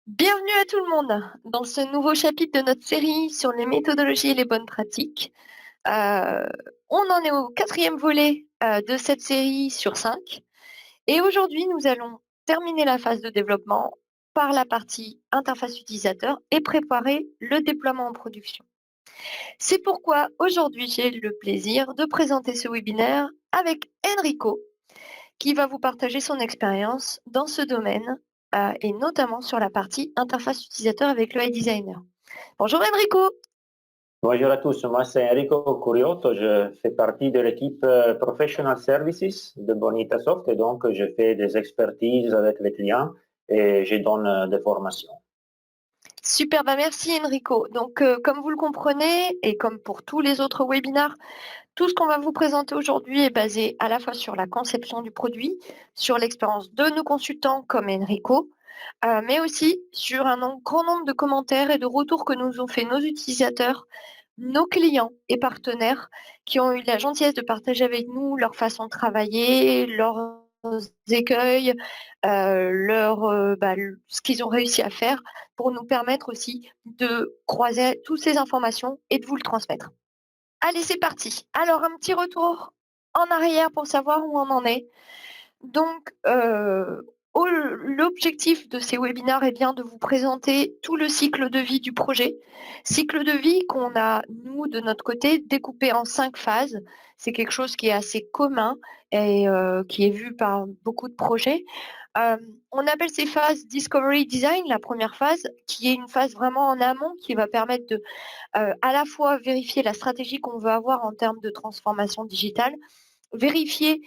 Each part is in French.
Bienvenue à tout le monde dans ce nouveau chapitre de notre série sur les méthodologies et les bonnes pratiques. Euh, on en est au quatrième volet de cette série sur 5. Et aujourd'hui, nous allons terminer la phase de développement par la partie interface utilisateur et préparer le déploiement en production. C'est pourquoi aujourd'hui, j'ai le plaisir de présenter ce webinaire avec Enrico, qui va vous partager son expérience dans ce domaine et notamment sur la partie interface utilisateur avec le iDesigner. Bonjour Enrico. Bonjour à tous, moi c'est Enrico Curiotto, je fais partie de l'équipe Professional Services de Bonitasoft et donc je fais des expertises avec les clients et je donne des formations. Super, merci Enrico. Donc comme vous le comprenez et comme pour tous les autres webinaires, tout ce qu'on va vous présenter aujourd'hui est basé à la fois sur la conception du produit, sur l'expérience de nos consultants comme Enrico, mais aussi sur un grand nombre de commentaires et de retours que nous ont fait nos utilisateurs, nos clients et partenaires qui ont eu la gentillesse de partager avec nous leur façon de travailler, leurs écueils, ce qu'ils ont réussi à faire pour nous permettre aussi de croiser toutes ces informations et de vous le transmettre. Allez, c'est parti. Alors, un petit retour en arrière pour savoir où on en est. Donc, l'objectif de ces webinaires est bien de vous présenter tout le cycle de vie du projet. Cycle de vie qu'on a, nous, de notre côté, découpé en 5 phases. C'est quelque chose qui est assez commun et qui est vu par beaucoup de projets. On appelle ces phases Discovery Design, la première phase, qui est une phase vraiment en amont qui va permettre de à la fois vérifier la stratégie qu'on veut avoir en termes de transformation digitale, vérifier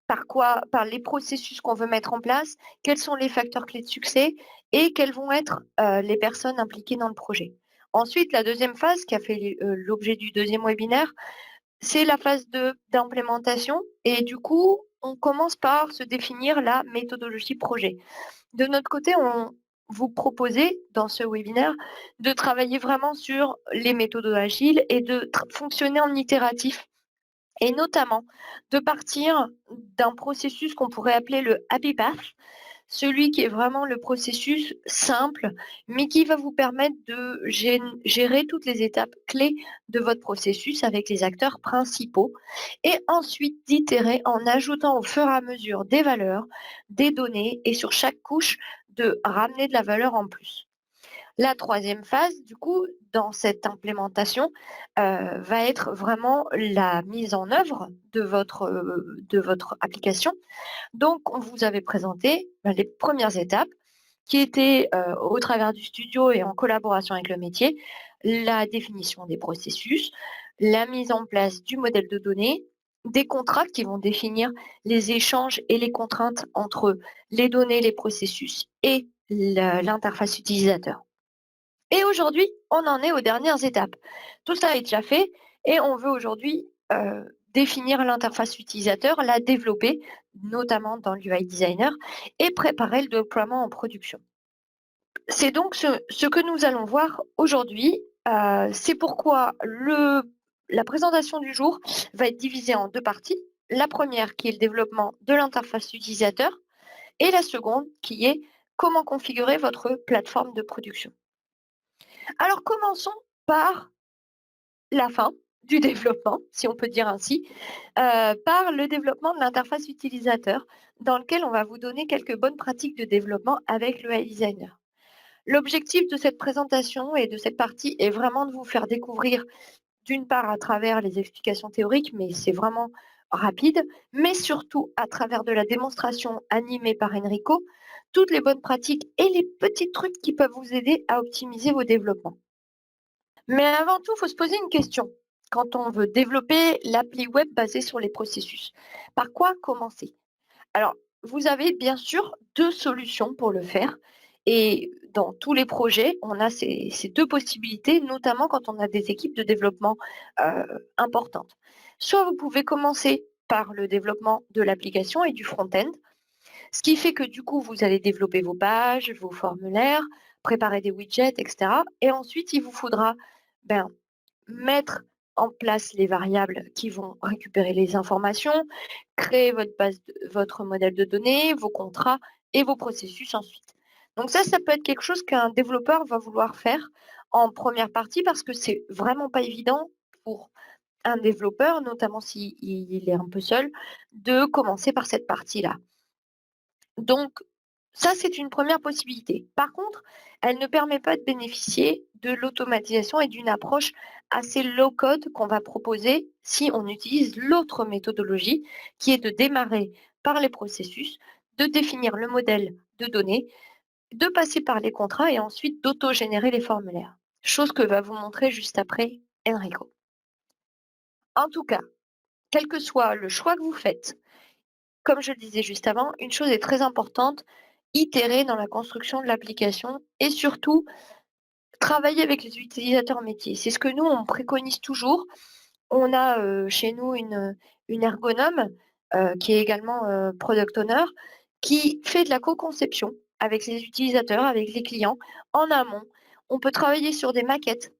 par les processus qu'on veut mettre en place, quels sont les facteurs clés de succès et quelles vont être les personnes impliquées dans le projet. Ensuite, la deuxième phase, qui a fait l'objet du deuxième webinaire, c'est la phase d'implémentation. Et du coup, on commence par se définir la méthodologie projet. De notre côté, on vous proposait dans ce webinaire de travailler vraiment sur les méthodes agiles et de fonctionner en itératif et notamment de partir d'un processus qu'on pourrait appeler le happy path, celui qui est vraiment le processus simple, mais qui va vous permettre de gérer toutes les étapes clés de votre processus avec les acteurs principaux et ensuite d'itérer en ajoutant au fur et à mesure des valeurs, des données et sur chaque couche de ramener de la valeur en plus. La troisième phase, du coup, dans cette implémentation, va être vraiment la mise en œuvre de votre application. Donc, on vous avait présenté les premières étapes qui étaient, au travers du studio et en collaboration avec le métier, la définition des processus, la mise en place du modèle de données, des contrats qui vont définir les échanges et les contraintes entre les données, les processus et l'interface utilisateur. Et aujourd'hui, on en est aux dernières étapes. Tout ça est déjà fait et on veut aujourd'hui définir l'interface utilisateur, la développer, notamment dans l'UI Designer, et préparer le déploiement en production. C'est donc ce que nous allons voir aujourd'hui. C'est pourquoi la présentation du jour va être divisée en 2 parties. La première qui est le développement de l'interface utilisateur et la seconde qui est comment configurer votre plateforme de production. Alors commençons par la fin du développement, si on peut dire ainsi, par le développement de l'interface utilisateur, dans lequel on va vous donner quelques bonnes pratiques de développement avec le iDesigner. L'objectif de cette présentation et de cette partie est vraiment de vous faire découvrir, d'une part à travers les explications théoriques, mais c'est vraiment rapide, mais surtout à travers de la démonstration animée par Enrico, toutes les bonnes pratiques et les petits trucs qui peuvent vous aider à optimiser vos développements. Mais avant tout, il faut se poser une question. Quand on veut développer l'appli web basée sur les processus, par quoi commencer? Alors, vous avez bien sûr 2 solutions pour le faire et dans tous les projets, on a ces 2 possibilités, notamment quand on a des équipes de développement, importantes. Soit vous pouvez commencer par le développement de l'application et du front-end, ce qui fait que du coup, vous allez développer vos pages, vos formulaires, préparer des widgets et cetera et ensuite il vous faudra, ben, mettre en place les variables qui vont récupérer les informations, créer votre modèle de données, vos contrats et vos processus ensuite. Donc ça peut être quelque chose qu'un développeur va vouloir faire en première partie parce que c'est vraiment pas évident pour un développeur, notamment s'il il est un peu seul, de commencer par cette partie-là. Donc ça, c'est une première possibilité. Par contre, elle ne permet pas de bénéficier de l'automatisation et d'une approche assez low code qu'on va proposer si on utilise l'autre méthodologie qui est de démarrer par les processus, de définir le modèle de données, de passer par les contrats et ensuite d'auto-générer les formulaires. Chose que va vous montrer juste après Enrico. En tout cas, quel que soit le choix que vous faites, comme je le disais juste avant, une chose est très importante, itérer dans la construction de l'application et surtout travailler avec les utilisateurs métiers. C'est ce que nous, on préconise toujours. On a chez nous une ergonome qui est également product owner, qui fait de la co-conception avec les utilisateurs, avec les clients en amont. On peut travailler sur des maquettes,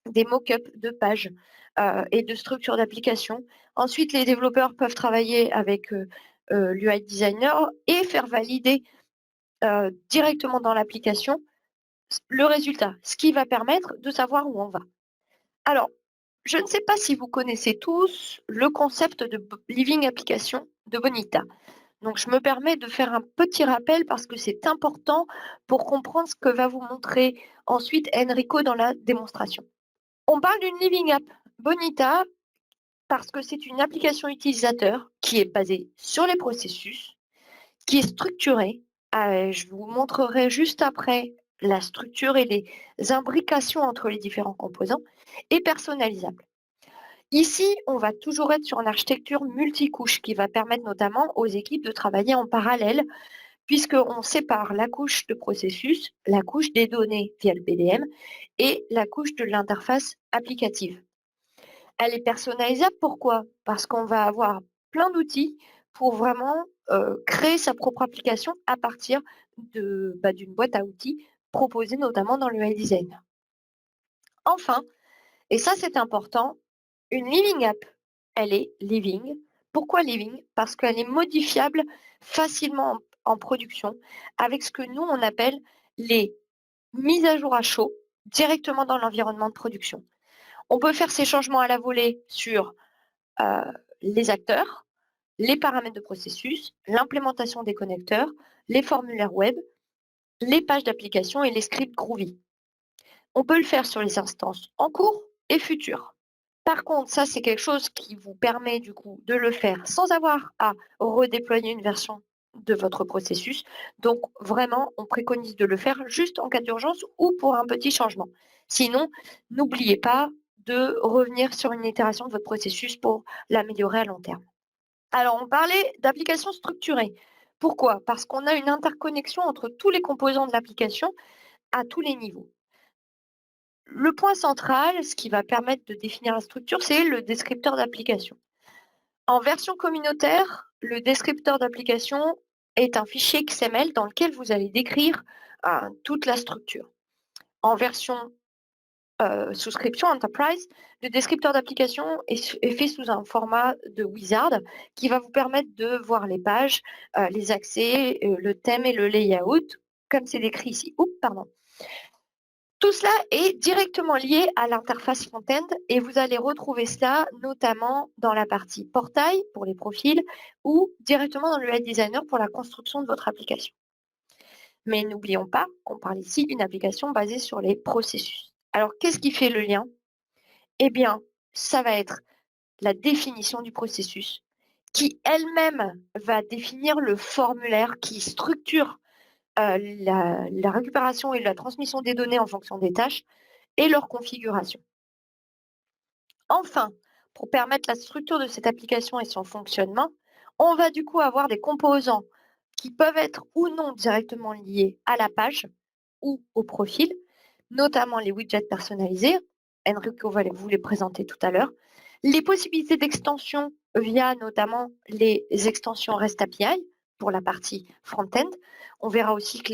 des mock-ups de pages et de structures d'application. Ensuite, les développeurs peuvent travailler avec l'UI designer et faire valider directement dans l'application le résultat, ce qui va permettre de savoir où on va. Alors, je ne sais pas si vous connaissez tous le concept de Living Application de Bonita. Donc, je me permets de faire un petit rappel parce que c'est important pour comprendre ce que va vous montrer ensuite Enrico dans la démonstration. On parle d'une Living App Bonita parce que c'est une application utilisateur qui est basée sur les processus, qui est structurée. Je vous montrerai juste après la structure et les imbrications entre les différents composants et personnalisable. Ici, on va toujours être sur une architecture multicouche qui va permettre notamment aux équipes de travailler en parallèle puisqu'on sépare la couche de processus, la couche des données via le PDM et la couche de l'interface applicative. Elle est personnalisable, pourquoi? Parce qu'on va avoir plein d'outils pour vraiment créer sa propre application à partir d'une boîte à outils proposée notamment dans le UI Design. Enfin, et ça c'est important, une Living App, elle est living. Pourquoi living? Parce qu'elle est modifiable facilement en production avec ce que nous on appelle les mises à jour à chaud directement dans l'environnement de production. On peut faire ces changements à la volée sur les acteurs, les paramètres de processus, l'implémentation des connecteurs, les formulaires web, les pages d'application et les scripts Groovy. On peut le faire sur les instances en cours et futures. Par contre, ça, c'est quelque chose qui vous permet du coup de le faire sans avoir à redéployer une version de votre processus. Donc, vraiment, on préconise de le faire juste en cas d'urgence ou pour un petit changement. Sinon, n'oubliez pas de revenir sur une itération de votre processus pour l'améliorer à long terme. Alors, on parlait d'applications structurées. Pourquoi? Parce qu'on a une interconnexion entre tous les composants de l'application à tous les niveaux. Le point central, ce qui va permettre de définir la structure, c'est le descripteur d'application. En version communautaire, le descripteur d'application est un fichier XML dans lequel vous allez décrire toute la structure. En version souscription Enterprise, le descripteur d'application est fait sous un format de wizard qui va vous permettre de voir les pages, les accès, le thème et le layout, comme c'est décrit ici. Oups, pardon. Tout cela est directement lié à l'interface front-end et vous allez retrouver cela notamment dans la partie portail pour les profils ou directement dans le UI Designer pour la construction de votre application. Mais n'oublions pas qu'on parle ici d'une application basée sur les processus. Alors, qu'est-ce qui fait le lien? Eh bien, ça va être la définition du processus qui elle-même va définir le formulaire qui structure la récupération et la transmission des données en fonction des tâches et leur configuration. Enfin, pour permettre la structure de cette application et son fonctionnement, on va du coup avoir des composants qui peuvent être ou non directement liés à la page ou au profil, notamment les widgets personnalisés. Enrico va vous les présenter tout à l'heure. Les possibilités d'extension via notamment les extensions REST API pour la partie front-end. On verra aussi que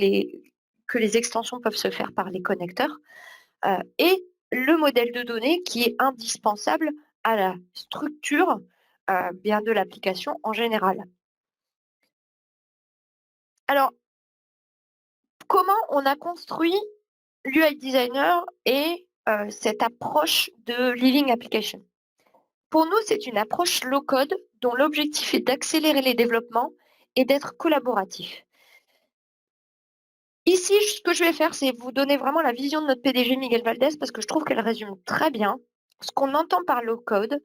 les extensions peuvent se faire par les connecteurs. Et le modèle de données qui est indispensable à la structure bien de l'application en général. Alors, comment on a construit l'UI Designer et cette approche de Living Application? Pour nous, c'est une approche low-code dont l'objectif est d'accélérer les développements et d'être collaboratif. Ici, ce que je vais faire, c'est vous donner vraiment la vision de notre PDG Miguel Valdez parce que je trouve qu'elle résume très bien ce qu'on entend par low-code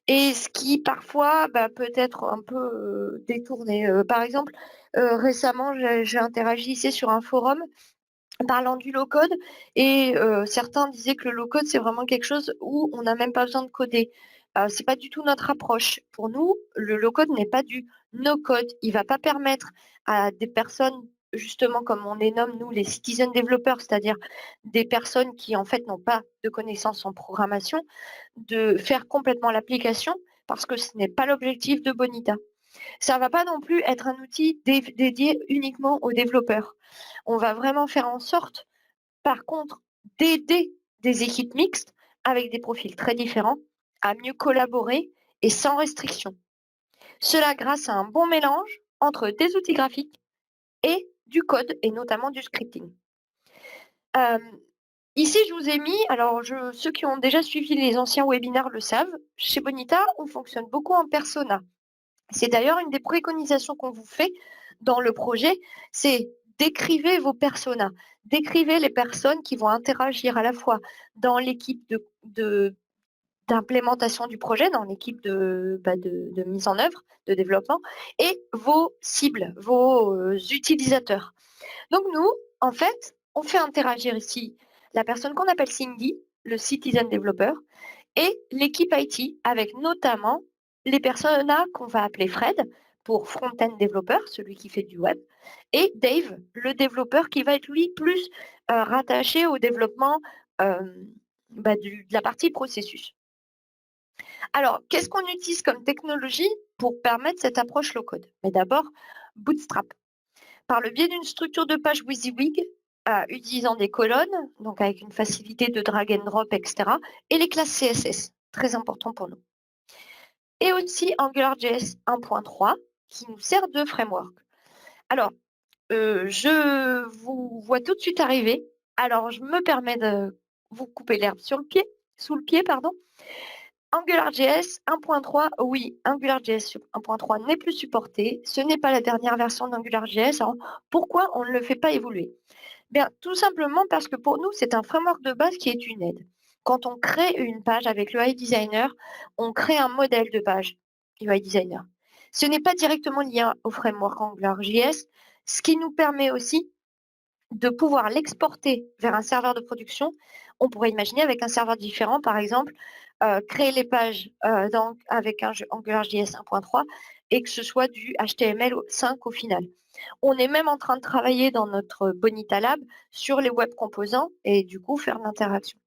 et ce qui parfois peut être un peu détourné. Par exemple, récemment, j'ai interagi ici sur un forum parlant du low-code et certains disaient que le low-code, c'est vraiment quelque chose où on n'a même pas besoin de coder. C'est pas du tout notre approche. Pour nous, le low-code n'est pas du no-code. Il va pas permettre à des personnes, justement comme on les nomme nous les citizen développeurs, c'est-à-dire des personnes qui en fait n'ont pas de connaissances en programmation, de faire complètement l'application parce que ce n'est pas l'objectif de Bonita. Ça va pas non plus être un outil dédié uniquement aux développeurs. On va vraiment faire en sorte, par contre, d'aider des équipes mixtes avec des profils très différents à mieux collaborer et sans restriction. Cela grâce à un bon mélange entre des outils graphiques et du code et notamment du scripting. Ici, je vous ai mis, alors ceux qui ont déjà suivi les anciens webinaires le savent, chez Bonita, on fonctionne beaucoup en persona. C'est d'ailleurs une des préconisations qu'on vous fait dans le projet, c'est décrivez vos personas, décrivez les personnes qui vont interagir à la fois dans l'équipe d'implémentation du projet, dans l'équipe de mise en œuvre, de développement, et vos cibles, vos utilisateurs. Donc nous, en fait, on fait interagir ici la personne qu'on appelle Cindy, le citizen developer, et l'équipe IT avec notamment les personas qu'on va appeler Fred pour front-end développeur, celui qui fait du web, et Dave, le développeur qui va être lui plus rattaché au développement de la partie processus. Alors, qu'est-ce qu'on utilise comme technologie pour permettre cette approche low-code? Mais d'abord, Bootstrap. Par le biais d'une structure de page WYSIWYG, utilisant des colonnes, donc avec une facilité de drag and drop, etc., et les classes CSS, très important pour nous. Et aussi AngularJS 1.3, qui nous sert de framework. Alors, je vous vois tout de suite arriver. Alors, je me permets de vous couper l'herbe sous le pied, pardon. AngularJS 1.3, oui, AngularJS 1.3 n'est plus supporté. Ce n'est pas la dernière version d'AngularJS. Alors, pourquoi on ne le fait pas évoluer? Bien, tout simplement parce que pour nous, c'est un framework de base qui est une aide. Quand on crée une page avec le UI Designer, on crée un modèle de page UI Designer. Ce n'est pas directement lié au framework AngularJS, ce qui nous permet aussi de pouvoir l'exporter vers un serveur de production. On pourrait imaginer avec un serveur différent, par exemple, créer les pages avec un AngularJS 1.3 et que ce soit du HTML5 au final. On est même en train de travailler dans notre Bonita Lab sur les web composants et du coup faire l'interaction.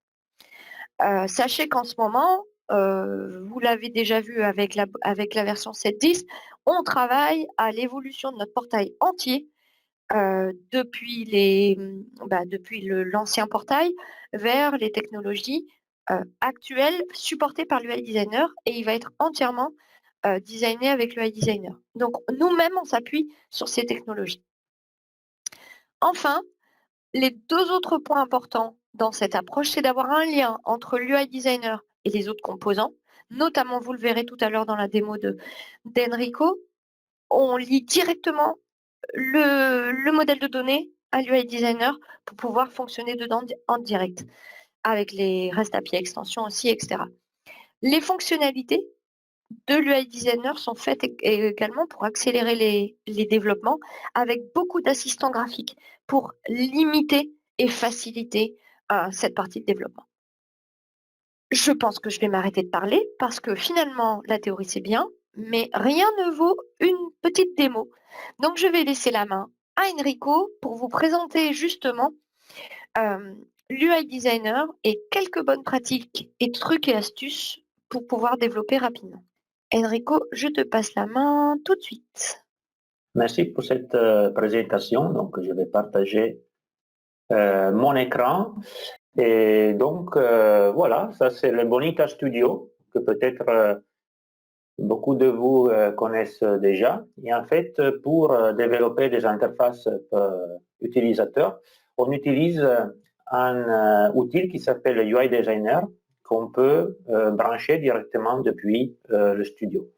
Sachez qu'en ce moment, vous l'avez déjà vu avec la version 7.10, on travaille à l'évolution de notre portail entier depuis l'ancien portail vers les technologies actuelles supportées par l'UI Designer et il va être entièrement designé avec l'UI Designer. Donc nous-mêmes, on s'appuie sur ces technologies. Enfin, les deux autres points importants dans cette approche, c'est d'avoir un lien entre l'UI Designer et les autres composants. Notamment, vous le verrez tout à l'heure dans la démo d'Enrico, on lie directement le modèle de données à l'UI Designer pour pouvoir fonctionner dedans en direct, avec les REST API extensions aussi, etc. Les fonctionnalités de l'UI Designer sont faites également pour accélérer les développements avec beaucoup d'assistants graphiques pour limiter et faciliter cette partie de développement. Je pense que je vais m'arrêter de parler parce que finalement, la théorie c'est bien, mais rien ne vaut une petite démo. Donc je vais laisser la main à Enrico pour vous présenter justement l'UI Designer et quelques bonnes pratiques et trucs et astuces pour pouvoir développer rapidement. Enrico, je te passe la main tout de suite. Merci pour cette présentation. Donc, je vais partager mon écran. Et donc, voilà, ça c'est le Bonita Studio que peut-être beaucoup de vous connaissent déjà. Et en fait, pour développer des interfaces utilisateurs, on utilise un outil qui s'appelle UI Designer qu'on peut brancher directement depuis le studio.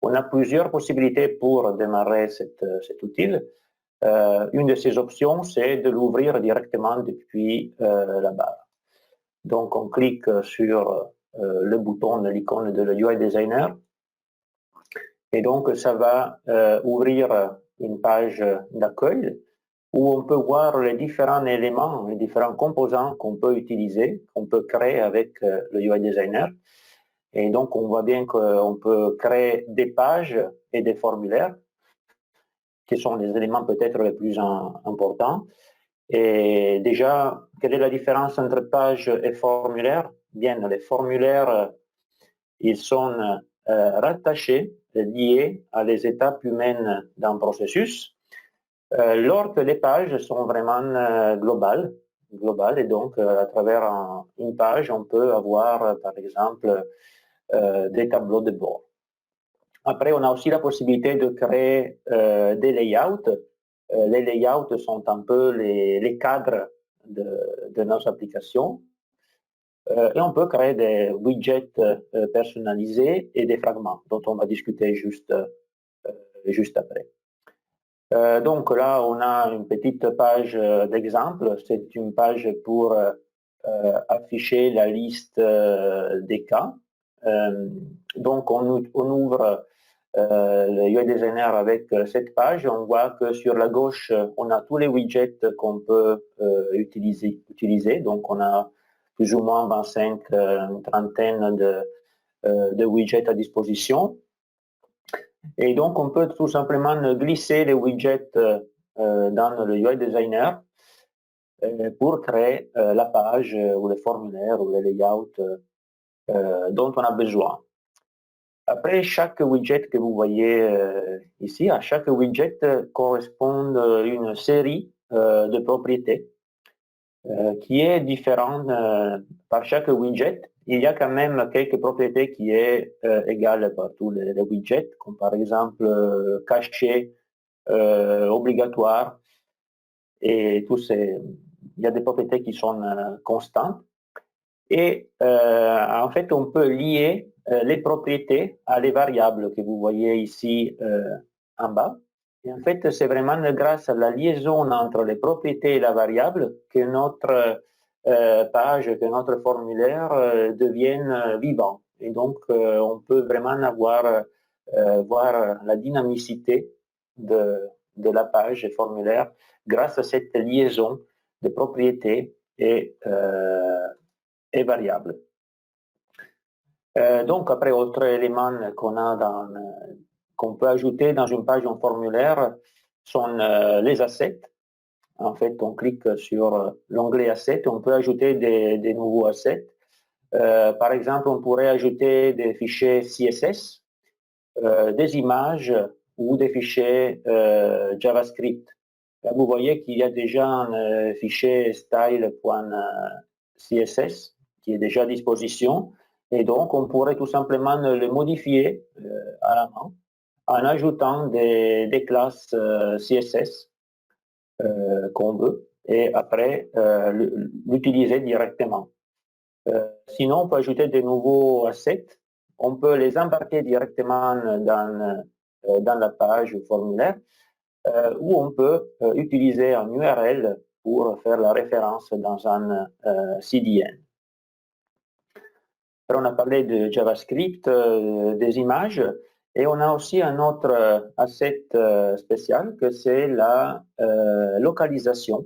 On a plusieurs possibilités pour démarrer cet outil. Une de ces options, c'est de l'ouvrir directement depuis la barre. Donc, on clique sur le bouton, l'icône de UI Designer. Et donc, ça va ouvrir une page d'accueil où on peut voir les différents éléments, les différents composants qu'on peut utiliser, qu'on peut créer avec le UI Designer. Et donc, on voit bien qu'on peut créer des pages et des formulaires, qui sont les éléments peut-être les plus importants. Et déjà, quelle est la différence entre page et formulaire? Bien, les formulaires, ils sont rattachés, liés à les étapes humaines d'un processus, alors que les pages sont vraiment globales, et donc à travers une page, on peut avoir, par exemple, des tableaux de bord. Après, on a aussi la possibilité de créer des layouts. Les layouts sont un peu les cadres de nos applications. Et on peut créer des widgets personnalisés et des fragments dont on va discuter juste après. Donc là, on a une petite page d'exemple. C'est une page pour afficher la liste des cas. Donc on ouvre le UI Designer avec cette page. On voit que sur la gauche, on a tous les widgets qu'on peut utiliser. Donc on a plus ou moins 25, une trentaine de widgets à disposition. Et donc, on peut tout simplement glisser les widgets dans le UI Designer pour créer la page ou le formulaire ou le layout dont on a besoin. Après, chaque widget que vous voyez ici, à chaque widget correspond une série de propriétés qui est différente par chaque widget. Il y a quand même quelques propriétés qui est égales par tous les widgets, comme par exemple caché, obligatoire, et tous ces, il y a des propriétés qui sont constantes. Et en fait, on peut lier les propriétés à les variables que vous voyez ici en bas. Et en fait, c'est vraiment grâce à la liaison entre les propriétés et la variable que notre page, que notre formulaire devienne vivant. Et donc, on peut vraiment voir la dynamicité de la page et formulaire grâce à cette liaison de propriétés et variables. Donc, après, autre élément qu'on peut ajouter dans une page en formulaire sont les assets. En fait, on clique sur l'onglet assets, on peut ajouter des nouveaux assets. Par exemple, on pourrait ajouter des fichiers CSS, des images ou des fichiers JavaScript. Là, vous voyez qu'il y a déjà un fichier style.css qui est déjà à disposition. Et donc, on pourrait tout simplement le modifier à la main en ajoutant des classes CSS qu'on veut et après l'utiliser directement. Sinon, on peut ajouter des nouveaux assets. On peut les embarquer directement dans la page formulaire où on peut utiliser un URL pour faire la référence dans un CDN. On a parlé de JavaScript, des images, et on a aussi un autre asset spécial que c'est la localisation.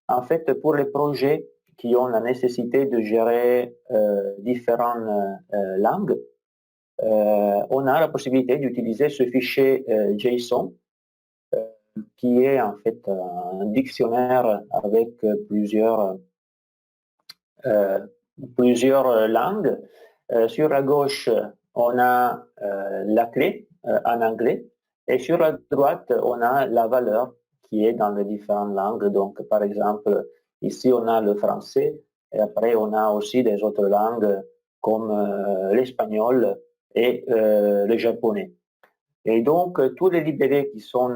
En fait, pour les projets qui ont la nécessité de gérer différentes langues, on a la possibilité d'utiliser ce fichier JSON qui est en fait un dictionnaire avec plusieurs langues. Sur la gauche, on a la clé en anglais et sur la droite, on a la valeur qui est dans les différentes langues. Donc, par exemple, ici, on a le français et après, on a aussi des autres langues comme l'espagnol et le japonais. Et donc, toutes les librairies qui sont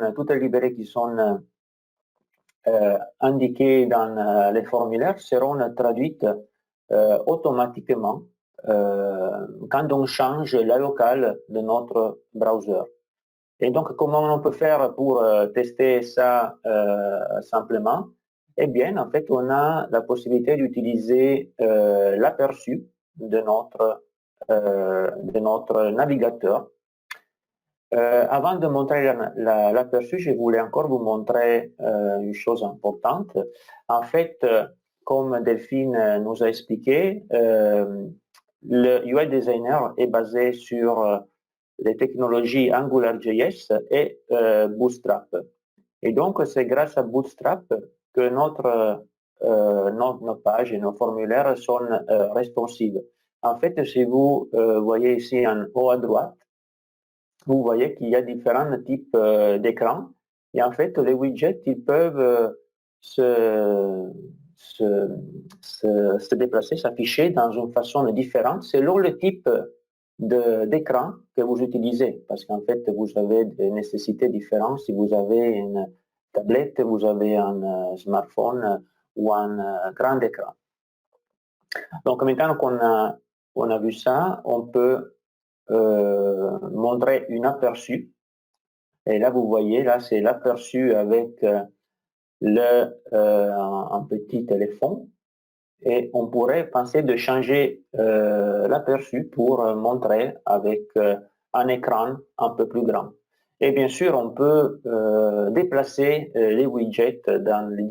indiquées dans les formulaires seront traduites automatiquement quand on change la locale de notre browser. Et donc, comment on peut faire pour tester ça simplement? Eh bien, en fait, on a la possibilité d'utiliser l'aperçu de notre navigateur. Avant de montrer l'aperçu, je voulais encore vous montrer une chose importante. En fait, comme Delphine nous a expliqué, le UI Designer est basé sur les technologies AngularJS et Bootstrap. Et donc, c'est grâce à Bootstrap que nos pages et nos formulaires sont responsives. En fait, si vous voyez ici en haut à droite, vous voyez qu'il y a différents types d'écrans. Et en fait, les widgets, ils peuvent se déplacer, s'afficher dans une façon différente selon le type d'écran que vous utilisez. Parce qu'en fait, vous avez des nécessités différentes. Si vous avez une tablette, vous avez un smartphone ou un grand écran. Donc maintenant qu'on a vu ça, on peut montrer un aperçu. Et là, vous voyez, là, c'est l'aperçu avec un petit téléphone. Et on pourrait penser de changer l'aperçu pour montrer avec un écran un peu plus grand. Et bien sûr, on peut déplacer les widgets dans les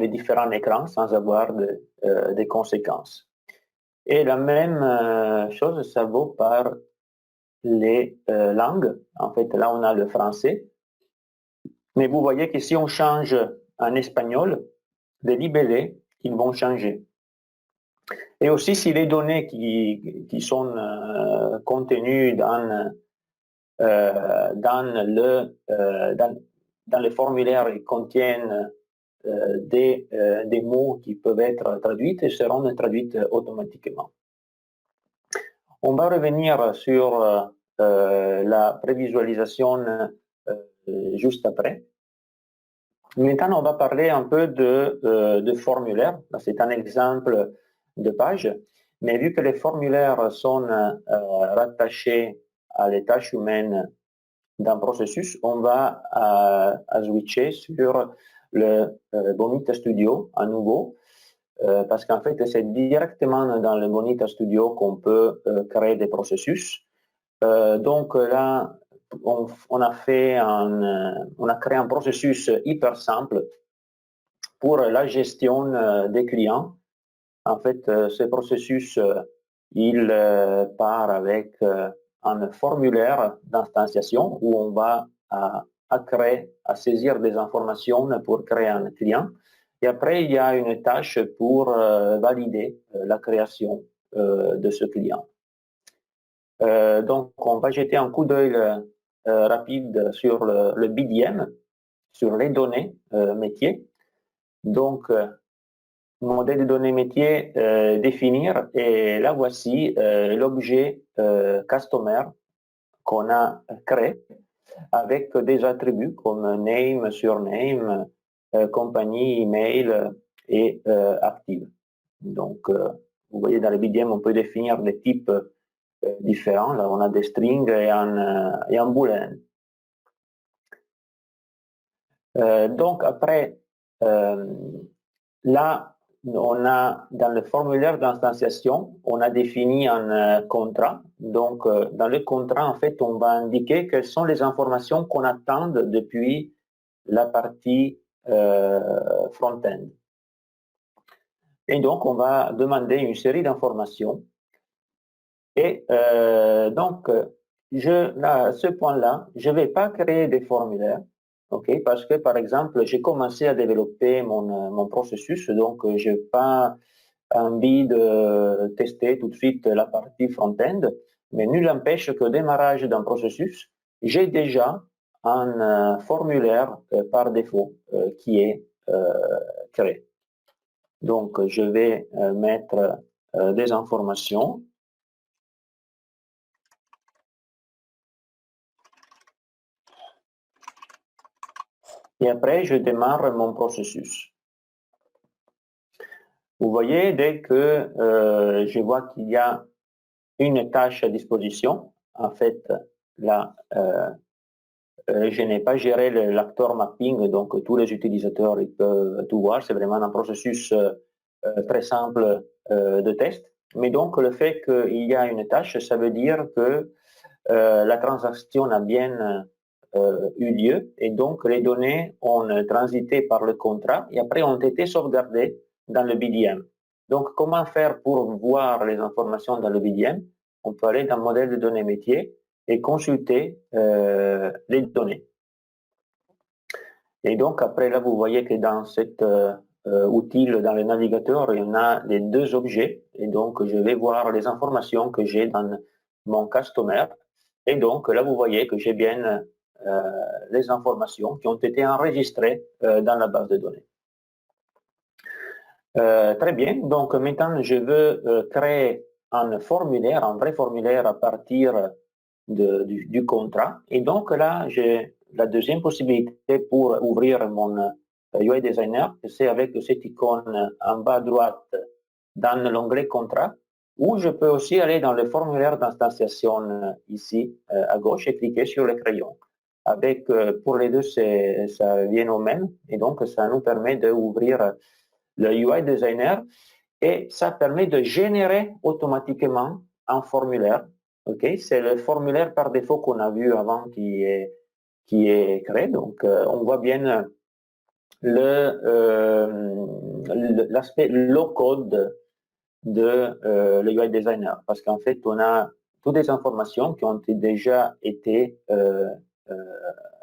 différents écrans sans avoir des conséquences. Et la même chose, ça vaut par les langues. En fait, là, on a le français. Mais vous voyez que si on change en espagnol, les libellés, ils vont changer. Et aussi, si les données qui sont contenues dans le formulaire contiennent des mots qui peuvent être traduits et seront traduits automatiquement. On va revenir sur la prévisualisation juste après. Maintenant, on va parler un peu de formulaire. C'est un exemple de page, mais vu que les formulaires sont rattachés à les tâches humaines d'un processus, on va switcher sur le Bonita Studio à nouveau, parce qu'en fait, c'est directement dans le Bonita Studio qu'on peut créer des processus. Donc là, on a créé un processus hyper simple pour la gestion des clients. En fait, ce processus, il part avec un formulaire d'instanciation où on va à saisir des informations pour créer un client. Et après, il y a une tâche pour valider la création de ce client. Donc, on va jeter un coup d'œil rapide sur le BDM, sur les données métiers. Donc, modèle de données métier définir, et là voici l'objet customer qu'on a créé avec des attributs comme name, surname, compagnie, email et active. Donc, vous voyez dans le BDM, on peut définir des types différents. Là, on a des strings et un boolean. Donc, après, là, on a dans le formulaire d'instanciation, on a défini un contrat. Donc, dans le contrat, en fait, on va indiquer quelles sont les informations qu'on attend depuis la partie front-end. Et donc, on va demander une série d'informations. Et donc, à ce point-là, je ne vais pas créer des formulaires, okay, parce que, par exemple, j'ai commencé à développer mon processus, donc je n'ai pas envie de tester tout de suite la partie front-end, mais nul n'empêche qu'au démarrage d'un processus, j'ai déjà un formulaire par défaut qui est créé. Donc, je vais mettre des informations. Et après, je démarre mon processus. Vous voyez, dès que je vois qu'il y a une tâche à disposition, en fait, là, je n'ai pas géré l'acteur mapping, donc tous les utilisateurs ils peuvent tout voir. C'est vraiment un processus très simple de test. Mais donc, le fait qu'il y a une tâche, ça veut dire que la transaction a bien eu lieu et donc les données ont transité par le contrat et après ont été sauvegardées dans le BDM. Donc, comment faire pour voir les informations dans le BDM? On peut aller dans le modèle de données métier et consulter les données. Et donc, après, là, vous voyez que dans cet outil, dans le navigateur, il y en a les deux objets. Et donc, je vais voir les informations que j'ai dans mon customer. Et donc, là, vous voyez que j'ai bien les informations qui ont été enregistrées dans la base de données. Très bien. Donc, maintenant, je veux créer un formulaire, un vrai formulaire à partir du contrat. Et donc, là, j'ai la deuxième possibilité pour ouvrir mon UI Designer, c'est avec cette icône en bas à droite dans l'onglet contrat, ou je peux aussi aller dans le formulaire d'instanciation ici à gauche et cliquer sur le crayon. Avec, pour les deux, ça vient au même, et donc ça nous permet d'ouvrir le UI Designer et ça permet de générer automatiquement un formulaire. Okay, c'est le formulaire par défaut qu'on a vu avant qui est créé. Donc, on voit bien l'aspect low-code de le UI Designer parce qu'en fait, on a toutes les informations qui ont déjà été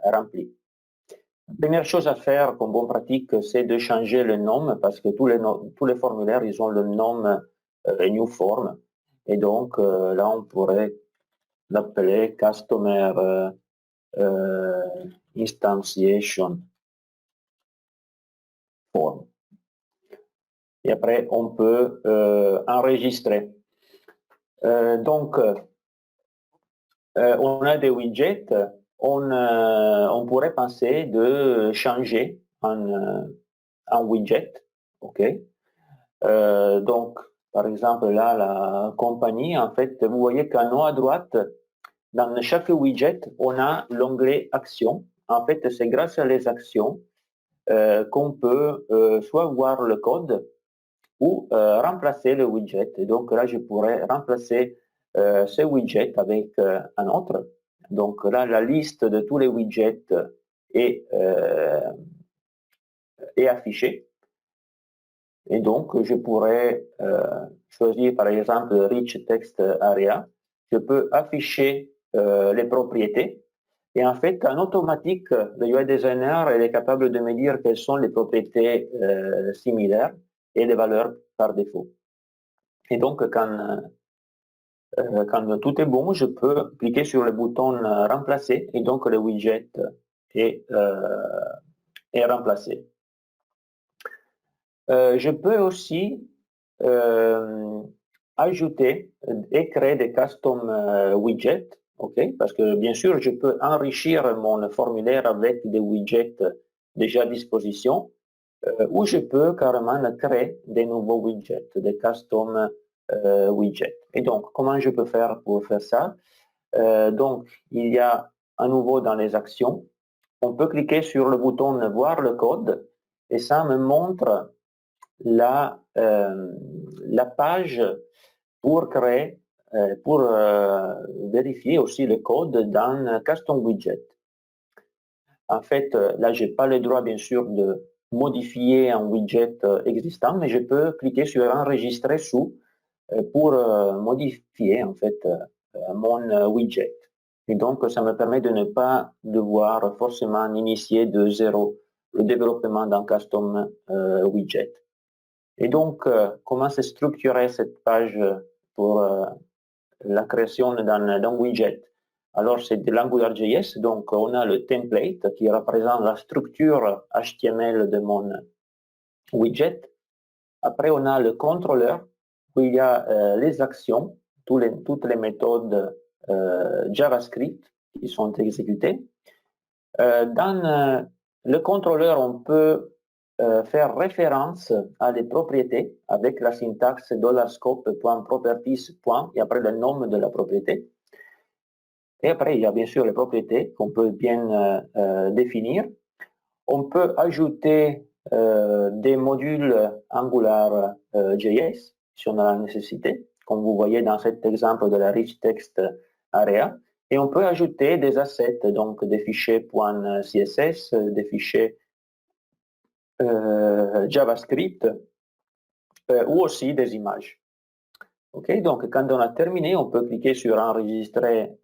remplies. La première chose à faire comme bonne pratique, c'est de changer le nom parce que tous les formulaires, ils ont le nom New Form. Et donc, là, on pourrait l'appeler Customer Instantiation Form. Et après, on peut enregistrer. Donc, on a des widgets. On pourrait penser de changer un widget. OK. Donc, par exemple, là, la compagnie, en fait, vous voyez qu'en haut à droite, dans chaque widget, on a l'onglet Actions. En fait, c'est grâce à les actions qu'on peut soit voir le code ou remplacer le widget. Et donc là, je pourrais remplacer ce widget avec un autre. Donc là, la liste de tous les widgets est affichée. Et donc, je pourrais choisir, par exemple, Rich Text Area. Je peux afficher les propriétés. Et en fait, en automatique, le UI Designer est capable de me dire quelles sont les propriétés similaires et les valeurs par défaut. Et donc, quand tout est bon, je peux cliquer sur le bouton Remplacer et donc le widget est remplacé. Je peux aussi ajouter et créer des custom widgets, okay? Parce que bien sûr, je peux enrichir mon formulaire avec des widgets déjà à disposition, ou je peux carrément créer des nouveaux widgets, des custom widgets. Et donc, comment je peux faire pour faire ça? Donc, il y a à nouveau dans les actions, on peut cliquer sur le bouton Voir le code et ça me montre la page pour créer, pour vérifier aussi le code dans Custom Widget. En fait, là, je n'ai pas le droit, bien sûr, de modifier un widget existant, mais je peux cliquer sur Enregistrer sous pour modifier, en fait, mon widget. Et donc, ça me permet de ne pas devoir forcément initier de zéro le développement d'un custom widget. Et donc, comment se structurer cette page pour la création d'un widget? Alors, c'est de l'AngularJS, donc on a le template qui représente la structure HTML de mon widget. Après, on a le contrôleur où il y a les actions, toutes les méthodes JavaScript qui sont exécutées. Dans le contrôleur, on peut faire référence à des propriétés avec la syntaxe $scope.properties. Et après le nom de la propriété. Et après, il y a bien sûr les propriétés qu'on peut bien définir. On peut ajouter des modules Angular JS si on a la nécessité, comme vous voyez dans cet exemple de la Rich Text Area. Et on peut ajouter des assets, donc des fichiers .css, des fichiers JavaScript ou aussi des images. Ok, donc quand on a terminé, on peut cliquer sur enregistrer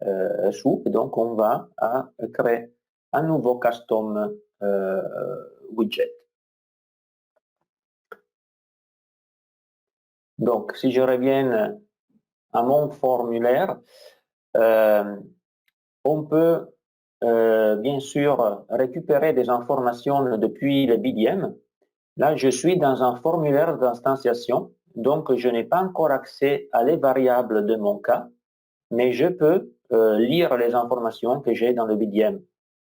sous, et donc on va créer un nouveau custom widget. Donc si je reviens à mon formulaire, on peut bien sûr récupérer des informations depuis le BDM. Là, je suis dans un formulaire d'instanciation, donc je n'ai pas encore accès à les variables de mon cas, mais je peux lire les informations que j'ai dans le BDM.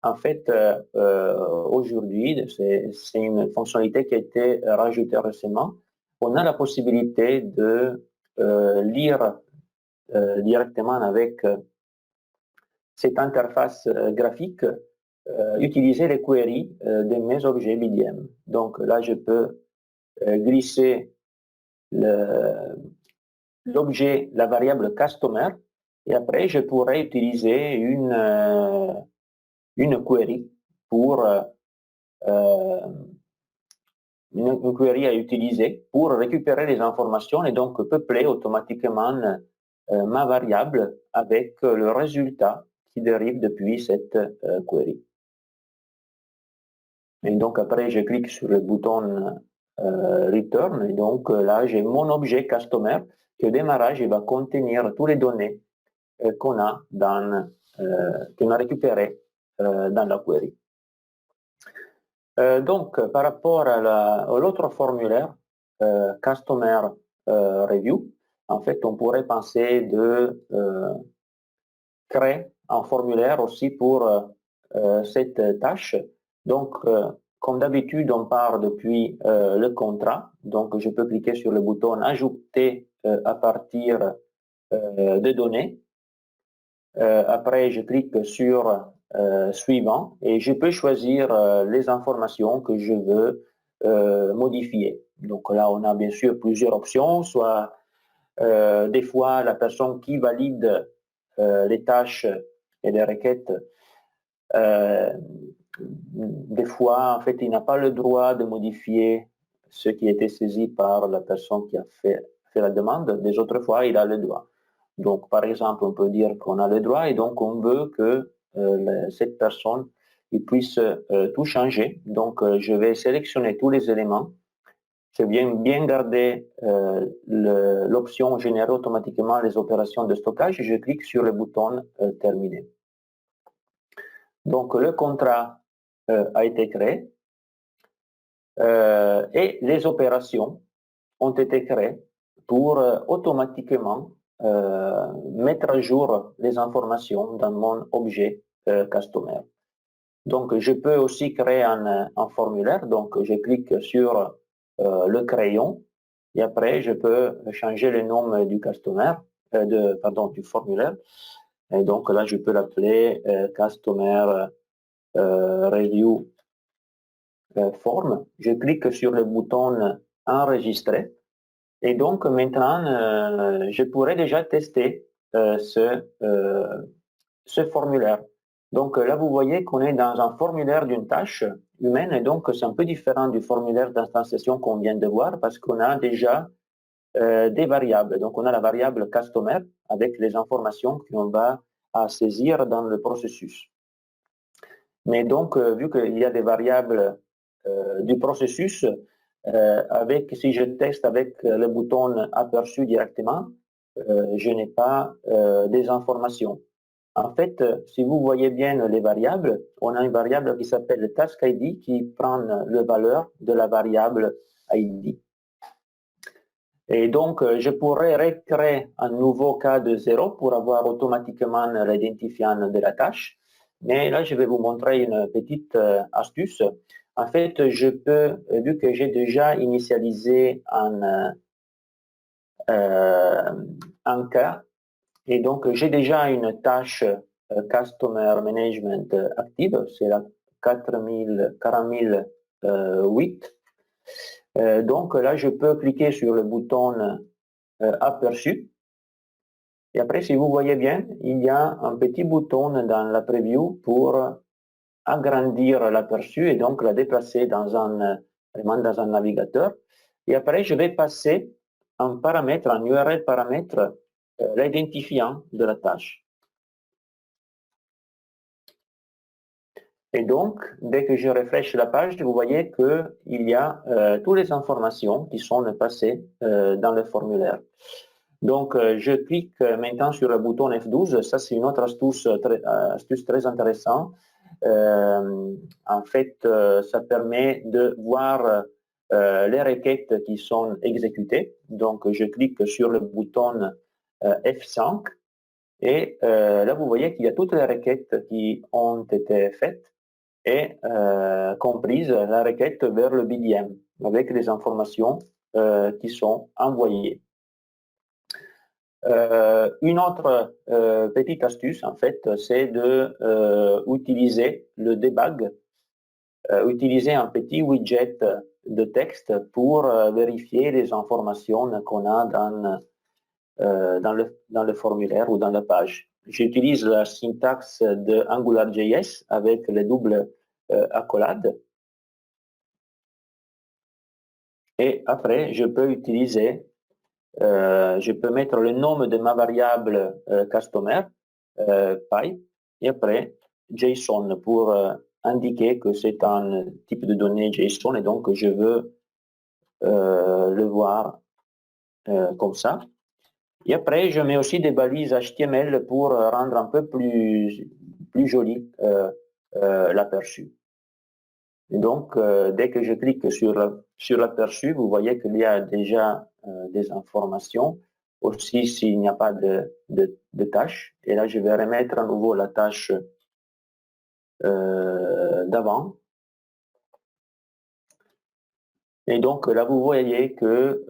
En fait, aujourd'hui, c'est une fonctionnalité qui a été rajoutée récemment. On a la possibilité de lire directement avec cette interface graphique, utiliser les queries de mes objets BDM. Donc là, je peux glisser l'objet, la variable customer, et après, je pourrais utiliser une query pour une query à utiliser pour récupérer les informations et donc peupler automatiquement ma variable avec le résultat qui dérive depuis cette query. Et donc après, je clique sur le bouton Return, et donc là, j'ai mon objet Customer qui au démarrage, il va contenir toutes les données qu'on a récupérées dans la query. Donc, par rapport à l'autre formulaire, Customer Review, en fait, on pourrait penser de créer un formulaire aussi pour cette tâche. Donc, comme d'habitude, on part depuis le contrat. Donc, je peux cliquer sur le bouton « Ajouter à partir de données ». Après, je clique sur suivant et je peux choisir les informations que je veux modifier. Donc là, on a bien sûr plusieurs options, soit des fois la personne qui valide les tâches et les requêtes, des fois, en fait, il n'a pas le droit de modifier ce qui a été saisi par la personne qui a fait la demande. Des autres fois, il a le droit. Donc, par exemple, on peut dire qu'on a le droit et donc on veut que cette personne il puisse tout changer. Donc, je vais sélectionner tous les éléments. Je viens bien garder l'option générer automatiquement les opérations de stockage. Je clique sur le bouton terminer. Donc, le contrat a été créé et les opérations ont été créées pour automatiquement mettre à jour les informations dans mon objet Customer. Donc, je peux aussi créer un formulaire. Donc, je clique sur le crayon et après, je peux changer le nom du Customer, du formulaire. Et donc, là, je peux l'appeler Customer Review Form. Je clique sur le bouton Enregistrer. Et donc, maintenant, je pourrais déjà tester ce formulaire. Donc là, vous voyez qu'on est dans un formulaire d'une tâche humaine et donc c'est un peu différent du formulaire d'instanciation qu'on vient de voir parce qu'on a déjà des variables. Donc on a la variable Customer avec les informations qu'on va saisir dans le processus. Mais donc, vu qu'il y a des variables du processus, si je teste avec le bouton aperçu directement, je n'ai pas des informations. En fait, si vous voyez bien les variables, on a une variable qui s'appelle Task ID qui prend la valeur de la variable ID. Et donc, je pourrais recréer un nouveau cas de 0 pour avoir automatiquement l'identifiant de la tâche. Mais là, je vais vous montrer une petite astuce. En fait, je peux, vu que j'ai déjà initialisé un cas, et donc j'ai déjà une tâche Customer Management active, c'est la 40008. Donc là, je peux cliquer sur le bouton Aperçu. Et après, si vous voyez bien, il y a un petit bouton dans la preview pour agrandir l'aperçu et donc la déplacer vraiment dans un navigateur. Et après, je vais passer un paramètre, un URL paramètre, l'identifiant de la tâche. Et donc, dès que je refresh la page, vous voyez qu'il y a toutes les informations qui sont passées dans le formulaire. Donc, je clique maintenant sur le bouton F12. Ça, c'est une autre astuce très intéressante. En fait, ça permet de voir les requêtes qui sont exécutées. Donc, je clique sur le bouton F5 et là, vous voyez qu'il y a toutes les requêtes qui ont été faites et comprise la requête vers le BDM avec les informations qui sont envoyées. Une autre petite astuce, en fait, c'est d'utiliser le debug, utiliser un petit widget de texte pour vérifier les informations qu'on a dans le formulaire ou dans la page. J'utilise la syntaxe de AngularJS avec les doubles accolades. Et après, je peux utiliser je peux mettre le nom de ma variable customer, pipe, et après JSON pour indiquer que c'est un type de données JSON et donc je veux le voir comme ça. Et après, je mets aussi des balises HTML pour rendre un peu plus joli l'aperçu. Et donc, dès que je clique sur l'aperçu, vous voyez qu'il y a déjà des informations, aussi s'il n'y a pas de tâche. Et là, je vais remettre à nouveau la tâche d'avant. Et donc, là, vous voyez que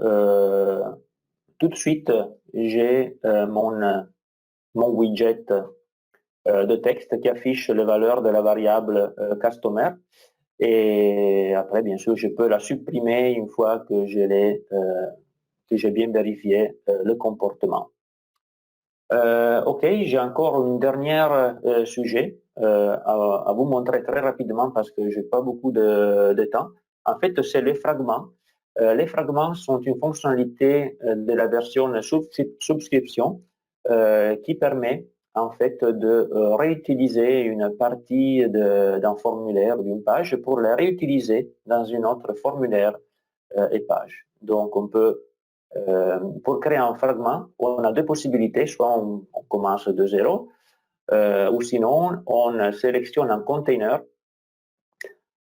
tout de suite, j'ai mon widget de texte qui affiche les valeurs de la variable customer. Et après, bien sûr, je peux la supprimer une fois que j'ai bien vérifié le comportement. OK, j'ai encore un dernier sujet à vous montrer très rapidement parce que je n'ai pas beaucoup de temps. En fait, c'est les fragments. Les fragments sont une fonctionnalité de la version subscription qui permet en fait de réutiliser une partie d'un formulaire, d'une page, pour la réutiliser dans une autre formulaire et page. Donc, on peut, pour créer un fragment, on a deux possibilités. Soit on commence de zéro, ou sinon, on sélectionne un container,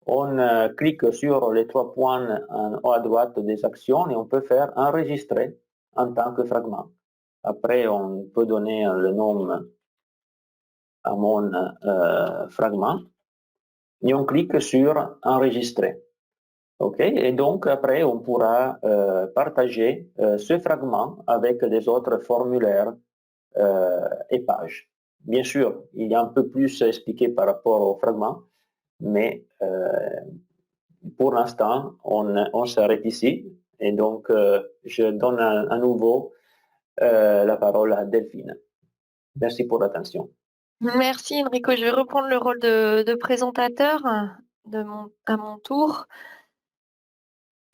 on clique sur les trois points en haut à droite des actions et on peut faire enregistrer en tant que fragment. Après, on peut donner le nom à mon fragment et on clique sur enregistrer. OK, et donc après on pourra partager ce fragment avec les autres formulaires et pages. Bien sûr, il y a un peu plus à expliquer par rapport au fragment, mais pour l'instant, on s'arrête ici. Et donc, je donne à nouveau la parole à Delphine. Merci pour l'attention. Merci Enrico. Je vais reprendre le rôle de présentateur à mon tour.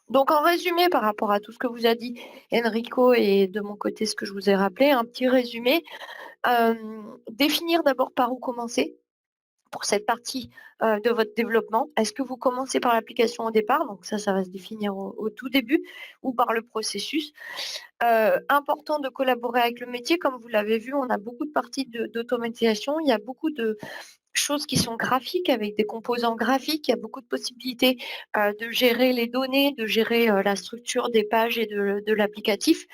Donc en résumé par rapport à tout ce que vous a dit Enrico et de mon côté ce que je vous ai rappelé, un petit résumé. Définir d'abord par où commencer pour cette partie de votre développement. Est-ce que vous commencez par l'application au départ, donc ça va se définir au tout début, ou par le processus. Important de collaborer avec le métier, comme vous l'avez vu, on a beaucoup de parties d'automatisation, il y a beaucoup de choses qui sont graphiques avec des composants graphiques. Il y a beaucoup de possibilités, de gérer les données, de gérer, la structure des pages et de l'applicatif.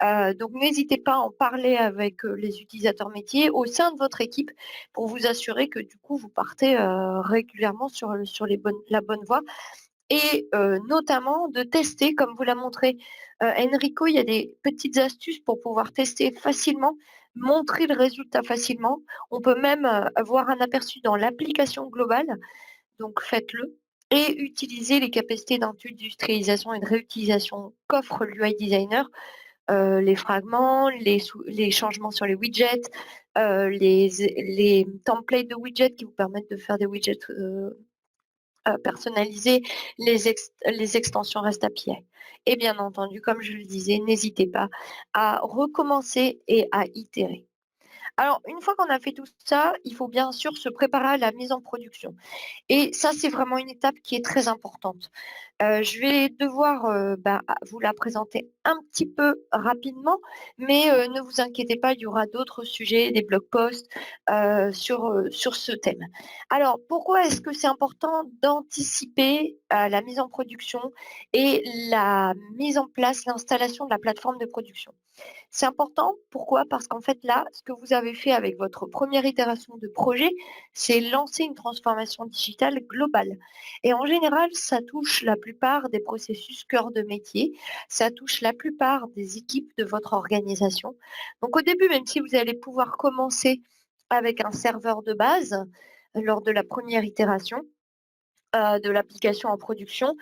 Donc n'hésitez pas à en parler avec, les utilisateurs métiers au sein de votre équipe pour vous assurer que du coup vous partez, régulièrement sur la bonne voie et notamment de tester comme vous l'a montré, Enrico, il y a des petites astuces pour pouvoir tester facilement, montrer le résultat facilement. On peut même, avoir un aperçu dans l'application globale, donc faites-le et utilisez les capacités d'industrialisation et de réutilisation qu'offre l'UI designer, les fragments, les changements sur les widgets, les templates de widgets qui vous permettent de faire des widgets, personnalisés, les extensions REST API. Et bien entendu, comme je le disais, n'hésitez pas à recommencer et à itérer. Alors, une fois qu'on a fait tout ça, il faut bien sûr se préparer à la mise en production. Et ça, c'est vraiment une étape qui est très importante. Je vais devoir, vous la présenter un petit peu rapidement, mais ne vous inquiétez pas, il y aura d'autres sujets, des blog posts, sur ce thème. Alors, pourquoi est-ce que c'est important d'anticiper, la mise en production et la mise en place, l'installation de la plateforme de production? C'est important, pourquoi? Parce qu'en fait là, ce que vous avez fait avec votre première itération de projet, c'est lancer une transformation digitale globale et en général, ça touche la plupart des processus cœur de métier, ça touche la plupart des équipes de votre organisation. Donc au début, même si vous allez pouvoir commencer avec un serveur de base, lors de la première itération, de l'application en production,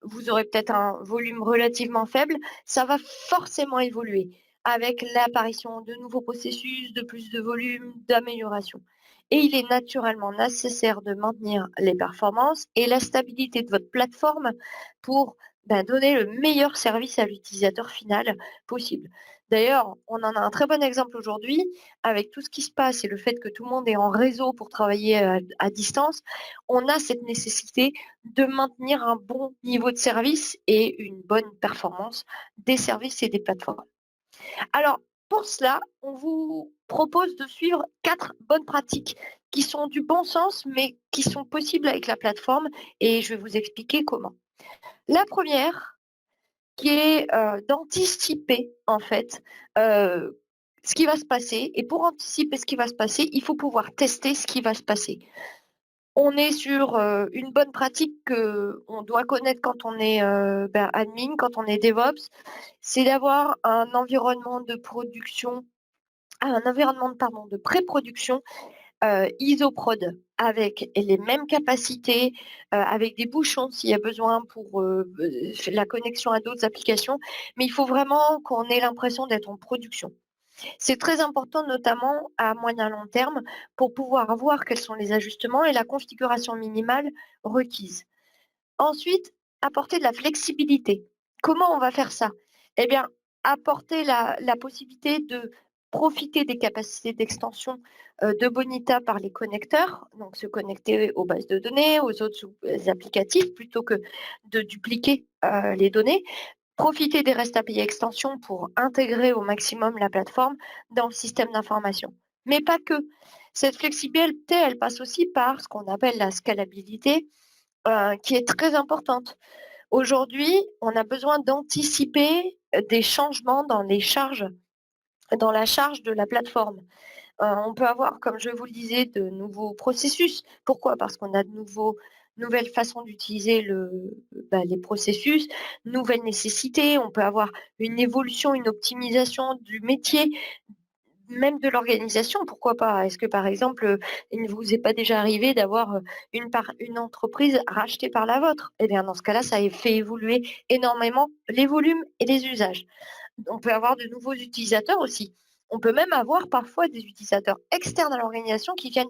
vous aurez peut-être un volume relativement faible, ça va forcément évoluer avec l'apparition de nouveaux processus, de plus de volume, d'amélioration. Et il est naturellement nécessaire de maintenir les performances et la stabilité de votre plateforme pour donner le meilleur service à l'utilisateur final possible. D'ailleurs, on en a un très bon exemple aujourd'hui avec tout ce qui se passe et le fait que tout le monde est en réseau pour travailler à distance. On a cette nécessité de maintenir un bon niveau de service et une bonne performance des services et des plateformes. Alors, pour cela, on vous propose de suivre 4 bonnes pratiques qui sont du bon sens, mais qui sont possibles avec la plateforme et je vais vous expliquer comment. La première, qui est, d'anticiper en fait, ce qui va se passer et pour anticiper ce qui va se passer, il faut pouvoir tester ce qui va se passer. On est sur, une bonne pratique qu'on doit connaître quand on est, admin, quand on est DevOps, c'est d'avoir un environnement de pré-production, ISO-prod avec les mêmes capacités, avec des bouchons s'il y a besoin pour, la connexion à d'autres applications, mais il faut vraiment qu'on ait l'impression d'être en production. C'est très important, notamment à moyen long terme, pour pouvoir voir quels sont les ajustements et la configuration minimale requise. Ensuite, apporter de la flexibilité. Comment on va faire ça? Eh bien, apporter la possibilité de profiter des capacités d'extension de Bonita par les connecteurs, donc se connecter aux bases de données, aux autres applicatifs, plutôt que de dupliquer les données. Profiter des REST API extensions pour intégrer au maximum la plateforme dans le système d'information. Mais pas que. Cette flexibilité, elle passe aussi par ce qu'on appelle la scalabilité, qui est très importante. Aujourd'hui, on a besoin d'anticiper des changements dans la charge de la plateforme. On peut avoir, comme je vous le disais, de nouveaux processus. Pourquoi? Parce qu'on a nouvelles façons d'utiliser les processus, nouvelles nécessités. On peut avoir une évolution, une optimisation du métier, même de l'organisation, pourquoi pas? Est-ce que, par exemple, il ne vous est pas déjà arrivé d'avoir, une entreprise rachetée par la vôtre? Eh bien, dans ce cas-là, ça fait évoluer énormément les volumes et les usages. On peut avoir de nouveaux utilisateurs aussi. On peut même avoir parfois des utilisateurs externes à l'organisation qui viennent,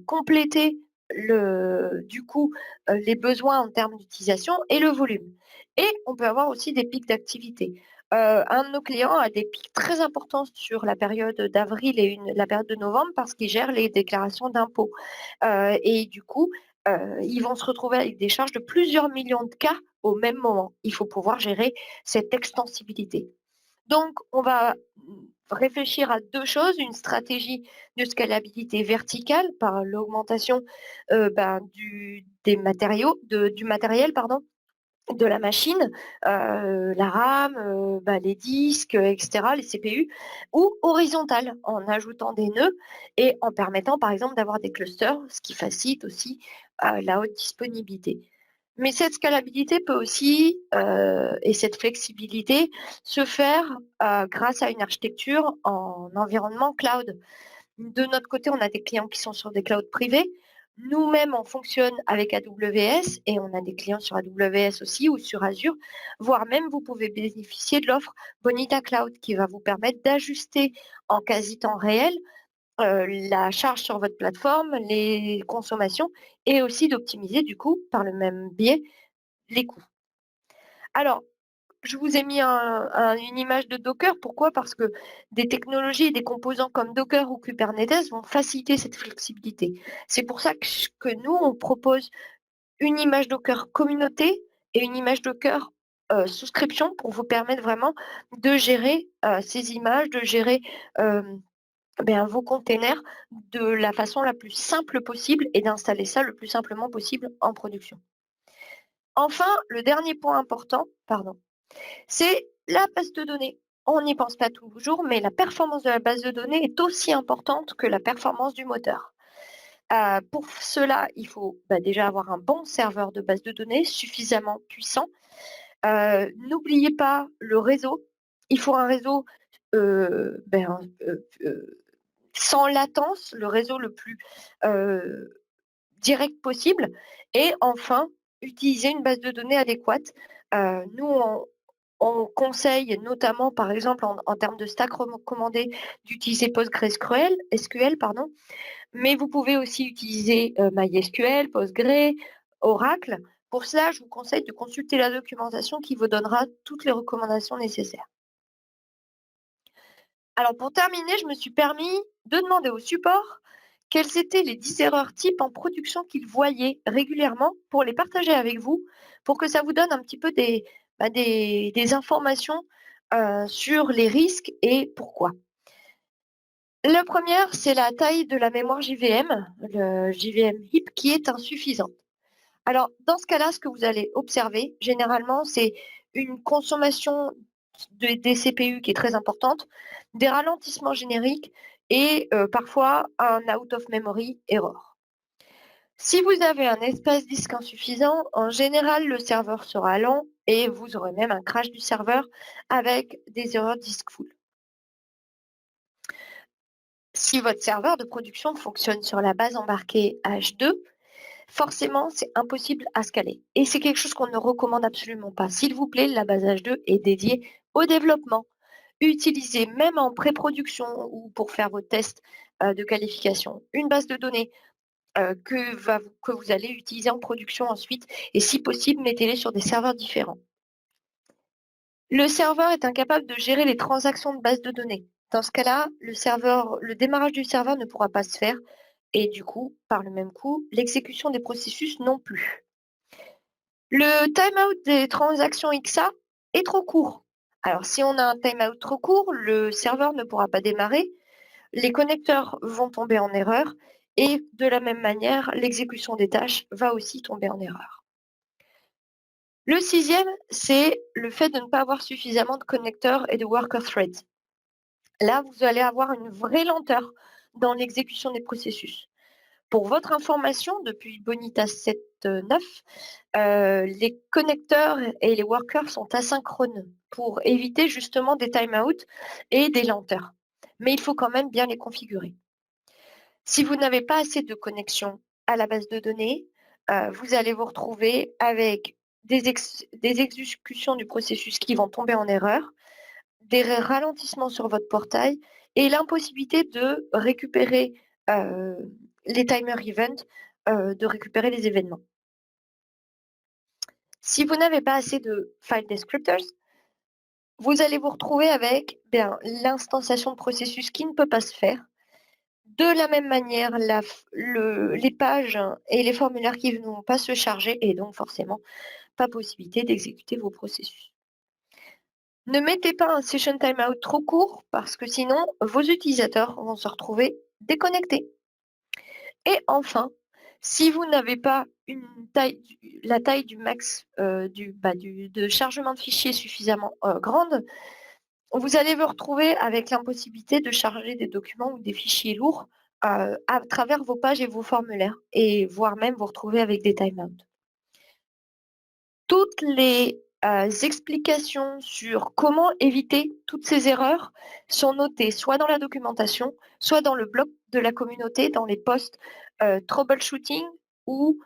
compléter les besoins en termes d'utilisation et le volume. Et on peut avoir aussi des pics d'activité. Un de nos clients a des pics très importants sur la période d'avril et la période de novembre parce qu'ils gèrent les déclarations d'impôts. Et du coup, ils vont se retrouver avec des charges de plusieurs millions de cas au même moment. Il faut pouvoir gérer cette extensibilité. Donc, on va réfléchir à 2 choses, une stratégie de scalabilité verticale par l'augmentation, des matériaux, du matériel, pardon, de la machine, la RAM, les disques, et cetera, les CPU, ou horizontale en ajoutant des nœuds et en permettant, par exemple, d'avoir des clusters, ce qui facilite aussi, la haute disponibilité. Mais cette scalabilité peut aussi, et cette flexibilité se faire, grâce à une architecture en environnement cloud. De notre côté, on a des clients qui sont sur des clouds privés. Nous-mêmes, on fonctionne avec AWS et on a des clients sur AWS aussi ou sur Azure, voire même vous pouvez bénéficier de l'offre Bonita Cloud qui va vous permettre d'ajuster en quasi temps réel la charge sur votre plateforme, les consommations et aussi d'optimiser du coup par le même biais les coûts. Alors, je vous ai mis une image de Docker. Pourquoi? Parce que des technologies et des composants comme Docker ou Kubernetes vont faciliter cette flexibilité. C'est pour ça que nous, on propose une image Docker communauté et une image Docker souscription pour vous permettre vraiment de gérer ces images, de gérer vos containers de la façon la plus simple possible et d'installer ça le plus simplement possible en production. Enfin, le dernier point important, pardon, c'est la base de données. On n'y pense pas toujours, mais la performance de la base de données est aussi importante que la performance du moteur. Pour cela, il faut déjà avoir un bon serveur de base de données suffisamment puissant. N'oubliez pas le réseau. Il faut un réseau sans latence, le réseau le plus direct possible. Et enfin, utiliser une base de données adéquate. Nous, on conseille notamment, par exemple, en termes de stack recommandé, d'utiliser PostgreSQL, SQL, pardon, mais vous pouvez aussi utiliser MySQL, Postgre, Oracle. Pour cela, je vous conseille de consulter la documentation qui vous donnera toutes les recommandations nécessaires. Alors pour terminer, je me suis permis de demander au support quelles étaient les 10 erreurs types en production qu'ils voyaient régulièrement pour les partager avec vous, pour que ça vous donne un petit peu des informations sur les risques et pourquoi. La première, c'est la taille de la mémoire JVM, le JVM HIP, qui est insuffisante. Alors, dans ce cas-là, ce que vous allez observer, généralement, c'est une consommation des CPU qui est très importante, des ralentissements génériques et parfois un out of memory error. Si vous avez un espace disque insuffisant, en général, le serveur sera lent et vous aurez même un crash du serveur avec des erreurs disk full. Si votre serveur de production fonctionne sur la base embarquée H2, forcément, c'est impossible à scaler. Et c'est quelque chose qu'on ne recommande absolument pas. S'il vous plaît, la base H2 est dédiée au développement. Utilisez même en pré-production ou pour faire vos tests de qualification une base de données que vous allez utiliser en production ensuite. Et si possible, mettez-les sur des serveurs différents. Le serveur est incapable de gérer les transactions de base de données. Dans ce cas-là, le démarrage du serveur ne pourra pas se faire et du coup, par le même coup, l'exécution des processus non plus. Le timeout des transactions XA est trop court. Alors, si on a un timeout trop court, le serveur ne pourra pas démarrer, les connecteurs vont tomber en erreur et de la même manière, l'exécution des tâches va aussi tomber en erreur. Le sixième, c'est le fait de ne pas avoir suffisamment de connecteurs et de worker threads. Là, vous allez avoir une vraie lenteur dans l'exécution des processus. Pour votre information, depuis Bonita 7.9, les connecteurs et les workers sont asynchrones pour éviter justement des timeouts et des lenteurs. Mais il faut quand même bien les configurer. Si vous n'avez pas assez de connexion à la base de données, vous allez vous retrouver avec des exécutions du processus qui vont tomber en erreur, des ralentissements sur votre portail et l'impossibilité de récupérer les timer events, de récupérer les événements. Si vous n'avez pas assez de file descriptors, vous allez vous retrouver avec l'instanciation de processus qui ne peut pas se faire. De la même manière, les pages et les formulaires qui ne vont pas se charger et donc forcément pas possibilité d'exécuter vos processus. Ne mettez pas un session timeout trop court parce que sinon, vos utilisateurs vont se retrouver déconnectés. Et enfin, si vous n'avez pas la taille du max de chargement de fichiers suffisamment grande, vous allez vous retrouver avec l'impossibilité de charger des documents ou des fichiers lourds à travers vos pages et vos formulaires, et voire même vous retrouver avec des timeouts. Toutes les explications sur comment éviter toutes ces erreurs sont notées soit dans la documentation, soit dans le blog de la communauté, dans les posts troubleshooting ou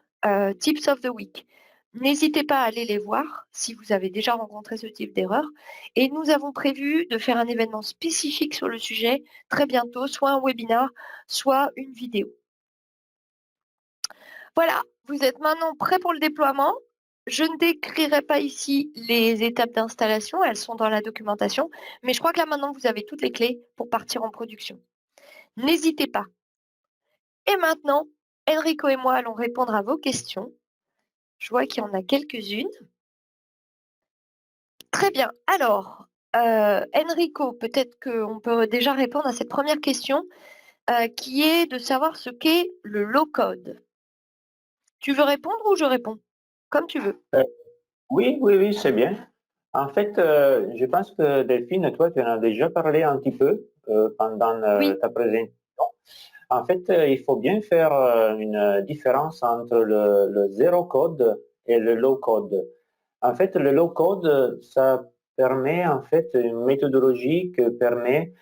tips of the week. N'hésitez pas à aller les voir si vous avez déjà rencontré ce type d'erreur. Et nous avons prévu de faire un événement spécifique sur le sujet très bientôt, soit un webinar, soit une vidéo. Voilà, vous êtes maintenant prêts pour le déploiement. Je ne décrirai pas ici les étapes d'installation, elles sont dans la documentation, mais je crois que là maintenant vous avez toutes les clés pour partir en production. N'hésitez pas. Et maintenant, Enrico et moi allons répondre à vos questions. Je vois qu'il y en a quelques-unes. Très bien. Alors, Enrico, peut-être qu'on peut déjà répondre à cette première question qui est de savoir ce qu'est le low-code. Tu veux répondre ou je réponds? Comme tu veux. Oui, oui, oui, c'est bien. En fait, je pense que Delphine, toi, tu en as déjà parlé un petit peu pendant Oui. ta présentation. En fait, il faut bien faire une différence entre le zéro code et le low code. En fait, le low code, ça permet en fait une méthodologie qui permet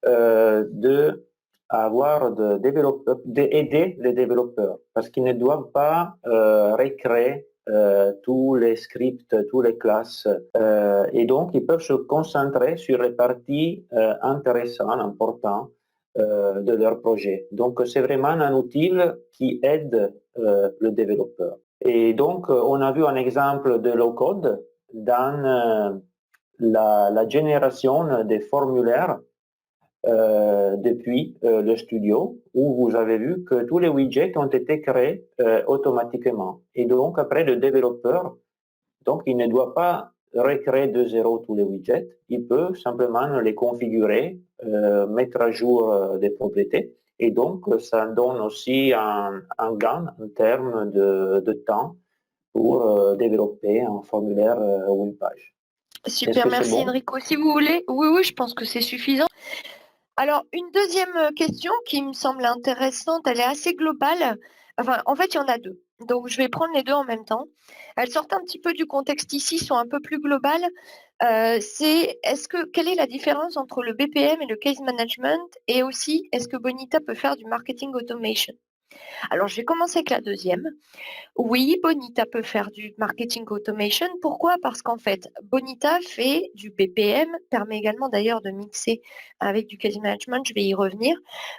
de avoir de développeurs, d'aider les développeurs parce qu'ils ne doivent pas recréer tous les scripts, toutes les classes. Et donc, ils peuvent se concentrer sur les parties intéressantes, importantes de leur projet. Donc, c'est vraiment un outil qui aide le développeur. Et donc, on a vu un exemple de low-code dans la génération des formulaires depuis le studio, où vous avez vu que tous les widgets ont été créés automatiquement. Et donc, après, le développeur, donc, il ne doit pas recréer de zéro tous les widgets, il peut simplement les configurer, mettre à jour des propriétés, et donc, ça donne aussi un gain en termes de temps pour développer un formulaire ou une page. Super, merci bon Enrico. Si vous voulez, oui, je pense que c'est suffisant. Alors, une deuxième question qui me semble intéressante, elle est assez globale. Enfin, en fait, il y en a deux. Donc, je vais prendre les deux en même temps. Elles sortent un petit peu du contexte ici, sont un peu plus globales. Quelle est la différence entre le BPM et le case management? Et aussi, est-ce que Bonita peut faire du marketing automation? Alors, je vais commencer avec la deuxième. Oui, Bonita peut faire du marketing automation. Pourquoi? Parce qu'en fait, Bonita fait du BPM, permet également d'ailleurs de mixer avec du case management, je vais y revenir.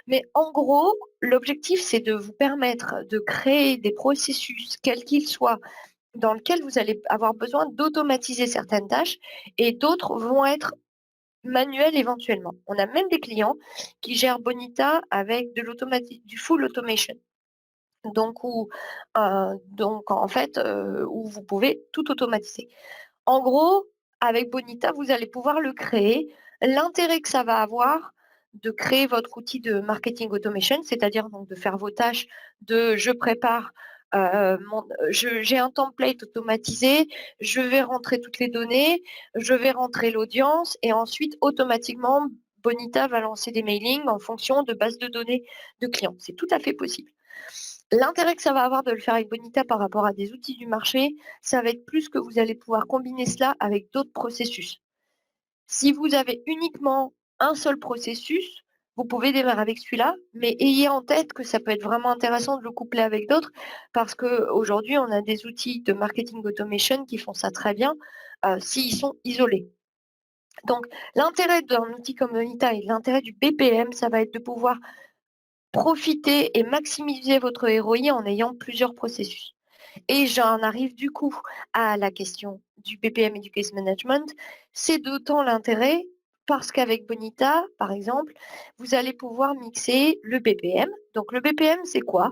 Mais en gros, l'objectif, c'est de vous permettre de créer des processus, quels qu'ils soient, dans lesquels vous allez avoir besoin d'automatiser certaines tâches et d'autres vont être manuels éventuellement. On a même des clients qui gèrent Bonita avec du full automation. Donc, en fait, où vous pouvez tout automatiser. En gros, avec Bonita, vous allez pouvoir le créer. L'intérêt que ça va avoir de créer votre outil de marketing automation, c'est-à-dire donc de faire vos tâches de je prépare, j'ai un template automatisé, je vais rentrer toutes les données, je vais rentrer l'audience et ensuite automatiquement Bonita va lancer des mailings en fonction de bases de données de clients. C'est tout à fait possible. L'intérêt que ça va avoir de le faire avec Bonita par rapport à des outils du marché, ça va être plus que vous allez pouvoir combiner cela avec d'autres processus. Si vous avez uniquement un seul processus, vous pouvez démarrer avec celui-là, mais ayez en tête que ça peut être vraiment intéressant de le coupler avec d'autres parce qu'aujourd'hui, on a des outils de marketing automation qui font ça très bien s'ils sont isolés. Donc, l'intérêt d'un outil comme Bonita et l'intérêt du BPM, ça va être de pouvoir profiter et maximiser votre ROI en ayant plusieurs processus. Et j'en arrive du coup à la question du BPM et du case management. C'est d'autant l'intérêt parce qu'avec Bonita, par exemple, vous allez pouvoir mixer le BPM. Donc le BPM, c'est quoi?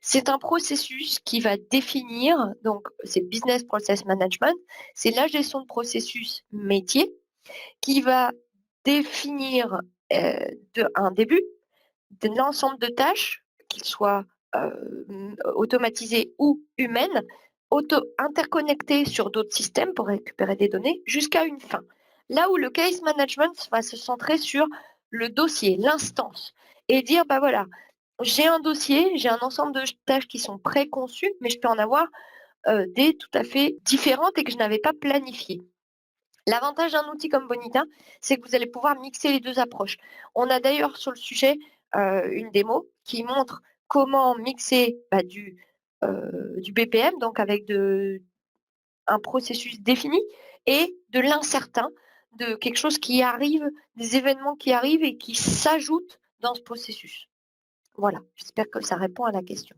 C'est un processus qui va définir, donc c'est Business Process Management, c'est la gestion de processus métier qui va définir un début de l'ensemble de tâches, qu'ils soient automatisées ou humaines, interconnectées sur d'autres systèmes pour récupérer des données, jusqu'à une fin. Là où le case management va se centrer sur le dossier, l'instance, et dire, bah voilà, j'ai un dossier, j'ai un ensemble de tâches qui sont préconçues, mais je peux en avoir des tout à fait différentes et que je n'avais pas planifiées. L'avantage d'un outil comme Bonita, c'est que vous allez pouvoir mixer les 2 approches. On a d'ailleurs sur le sujet, une démo qui montre comment mixer, bah, du BPM, donc avec un processus défini et de l'incertain, de quelque chose qui arrive, des événements qui arrivent et qui s'ajoutent dans ce processus. Voilà, j'espère que ça répond à la question.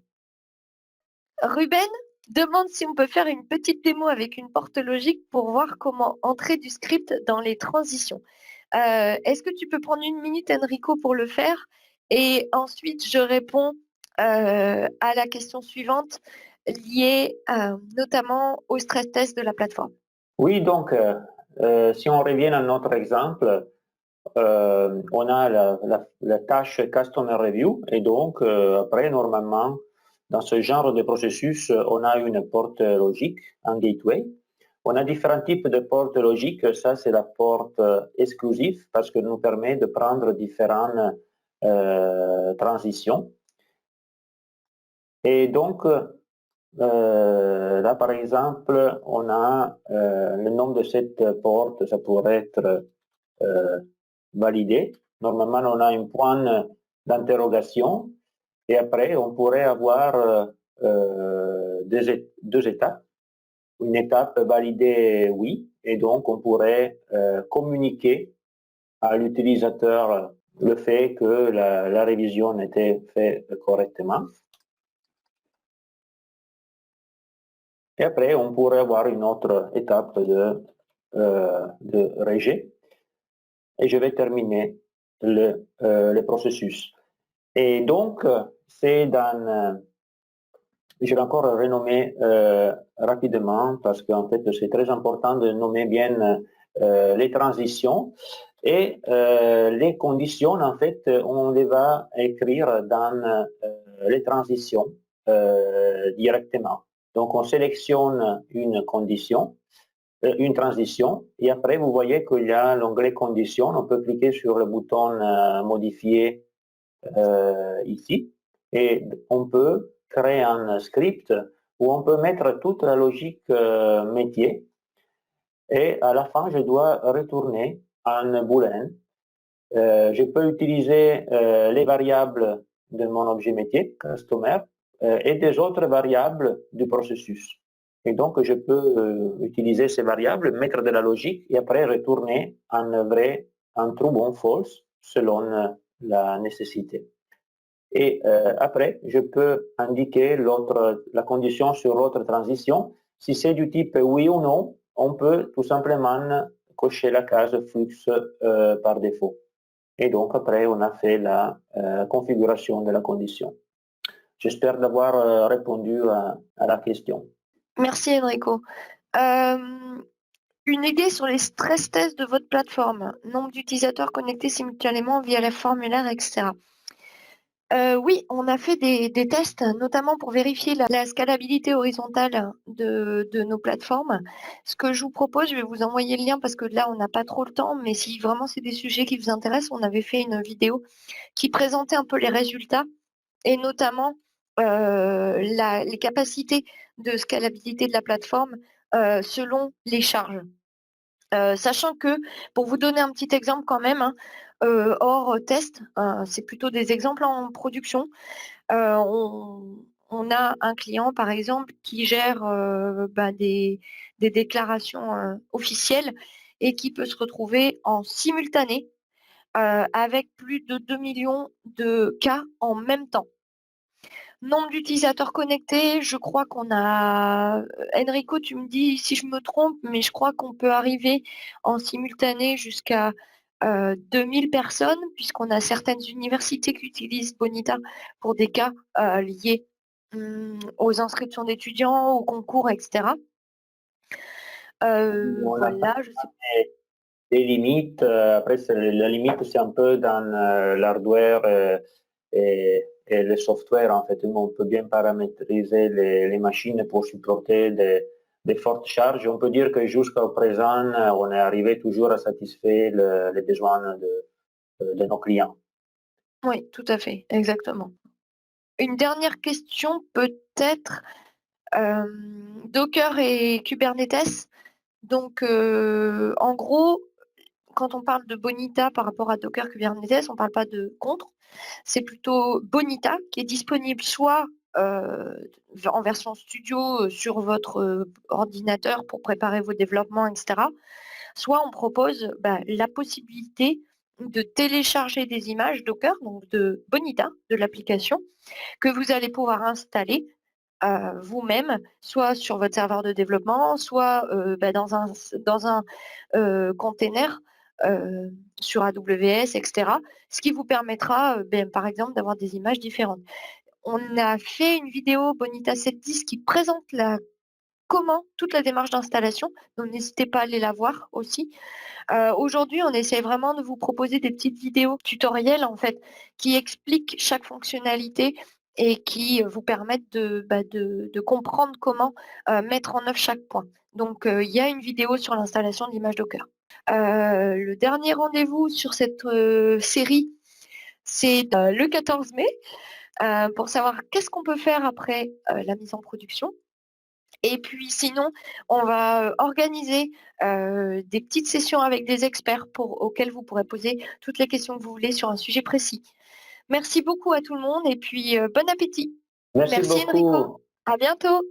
Ruben demande si on peut faire une petite démo avec une porte logique pour voir comment entrer du script dans les transitions. Est-ce que tu peux prendre une minute, Enrico, pour le faire? Et ensuite, je réponds à la question suivante liée notamment au stress test de la plateforme. Oui, donc, si on revient à notre exemple, on a la tâche Customer Review et donc, après, normalement, dans ce genre de processus, on a une porte logique, un gateway. On a différents types de portes logiques. Ça, c'est la porte exclusive parce que nous permet de prendre différentes transitions. Et donc, là, par exemple, on a le nom de cette porte, ça pourrait être validé. Normalement, on a un point d'interrogation et après, on pourrait avoir deux étapes. Une étape validée oui, et donc on pourrait communiquer à l'utilisateur le fait que la révision était faite correctement. Et après, on pourrait avoir une autre étape de rejet. Et je vais terminer le processus. Et donc, c'est dans... je vais encore renommer rapidement parce qu'en fait, c'est très important de nommer bien les transitions. Et les conditions, en fait, on les va écrire dans les transitions directement. Donc, on sélectionne une condition, une transition, et après, vous voyez qu'il y a l'onglet conditions. On peut cliquer sur le bouton modifier ici, et on peut créer un script où on peut mettre toute la logique métier, et à la fin, je dois retourner un boolean. Je peux utiliser les variables de mon objet métier, customer, et des autres variables du processus. Et donc, je peux utiliser ces variables, mettre de la logique et après retourner un vrai, un true, bon, false, selon la nécessité. Et après, je peux indiquer la condition sur l'autre transition. Si c'est du type oui ou non, on peut tout simplement cocher la case flux par défaut. Et donc, après, on a fait la configuration de la condition. J'espère d'avoir répondu à la question. Merci, Enrico. Une idée sur les stress tests de votre plateforme, nombre d'utilisateurs connectés simultanément via les formulaires, etc. Oui, on a fait des tests, notamment pour vérifier la scalabilité horizontale de nos plateformes. Ce que je vous propose, je vais vous envoyer le lien parce que là, on n'a pas trop le temps, mais si vraiment c'est des sujets qui vous intéressent, on avait fait une vidéo qui présentait un peu les résultats et notamment les capacités de scalabilité de la plateforme selon les charges. Sachant que, pour vous donner un petit exemple quand même, hein, hors test, c'est plutôt des exemples en production. On a un client, par exemple, qui gère des déclarations officielles et qui peut se retrouver en simultané avec plus de 2 millions de cas en même temps. Nombre d'utilisateurs connectés, je crois qu'on a Enrico, tu me dis si je me trompe, mais je crois qu'on peut arriver en simultané jusqu'à 2000 personnes, puisqu'on a certaines universités qui utilisent Bonita pour des cas liés aux inscriptions d'étudiants, aux concours, etc. Voilà, je sais. des limites. Après, la limite, c'est un peu dans l'hardware et le software, en fait. On peut bien paramétriser les machines pour supporter des fortes charges. On peut dire que jusqu'à présent, on est arrivé toujours à satisfaire les besoins de nos clients. Oui, tout à fait, exactement. Une dernière question peut-être, Docker et Kubernetes. Donc, en gros, quand on parle de Bonita par rapport à Docker Kubernetes, on ne parle pas de contre, c'est plutôt Bonita qui est disponible soit en version studio sur votre ordinateur pour préparer vos développements, etc. Soit on propose la possibilité de télécharger des images Docker, donc de Bonita, de l'application, que vous allez pouvoir installer vous-même, soit sur votre serveur de développement, soit dans un container sur AWS, etc. Ce qui vous permettra, par exemple, d'avoir des images différentes. On a fait une vidéo Bonita 7.10 qui présente comment toute la démarche d'installation, donc n'hésitez pas à aller la voir aussi. Aujourd'hui, on essaie vraiment de vous proposer des petites vidéos tutoriels, en fait, qui expliquent chaque fonctionnalité et qui vous permettent de comprendre comment mettre en œuvre chaque point. Donc, il y a une vidéo sur l'installation d'images Docker. Le dernier rendez-vous sur cette série, c'est le 14 mai, pour savoir qu'est-ce qu'on peut faire après la mise en production. Et puis sinon, on va organiser des petites sessions avec des experts auxquels vous pourrez poser toutes les questions que vous voulez sur un sujet précis. Merci beaucoup à tout le monde et puis bon appétit. Merci Merci Enrico. beaucoup. À bientôt.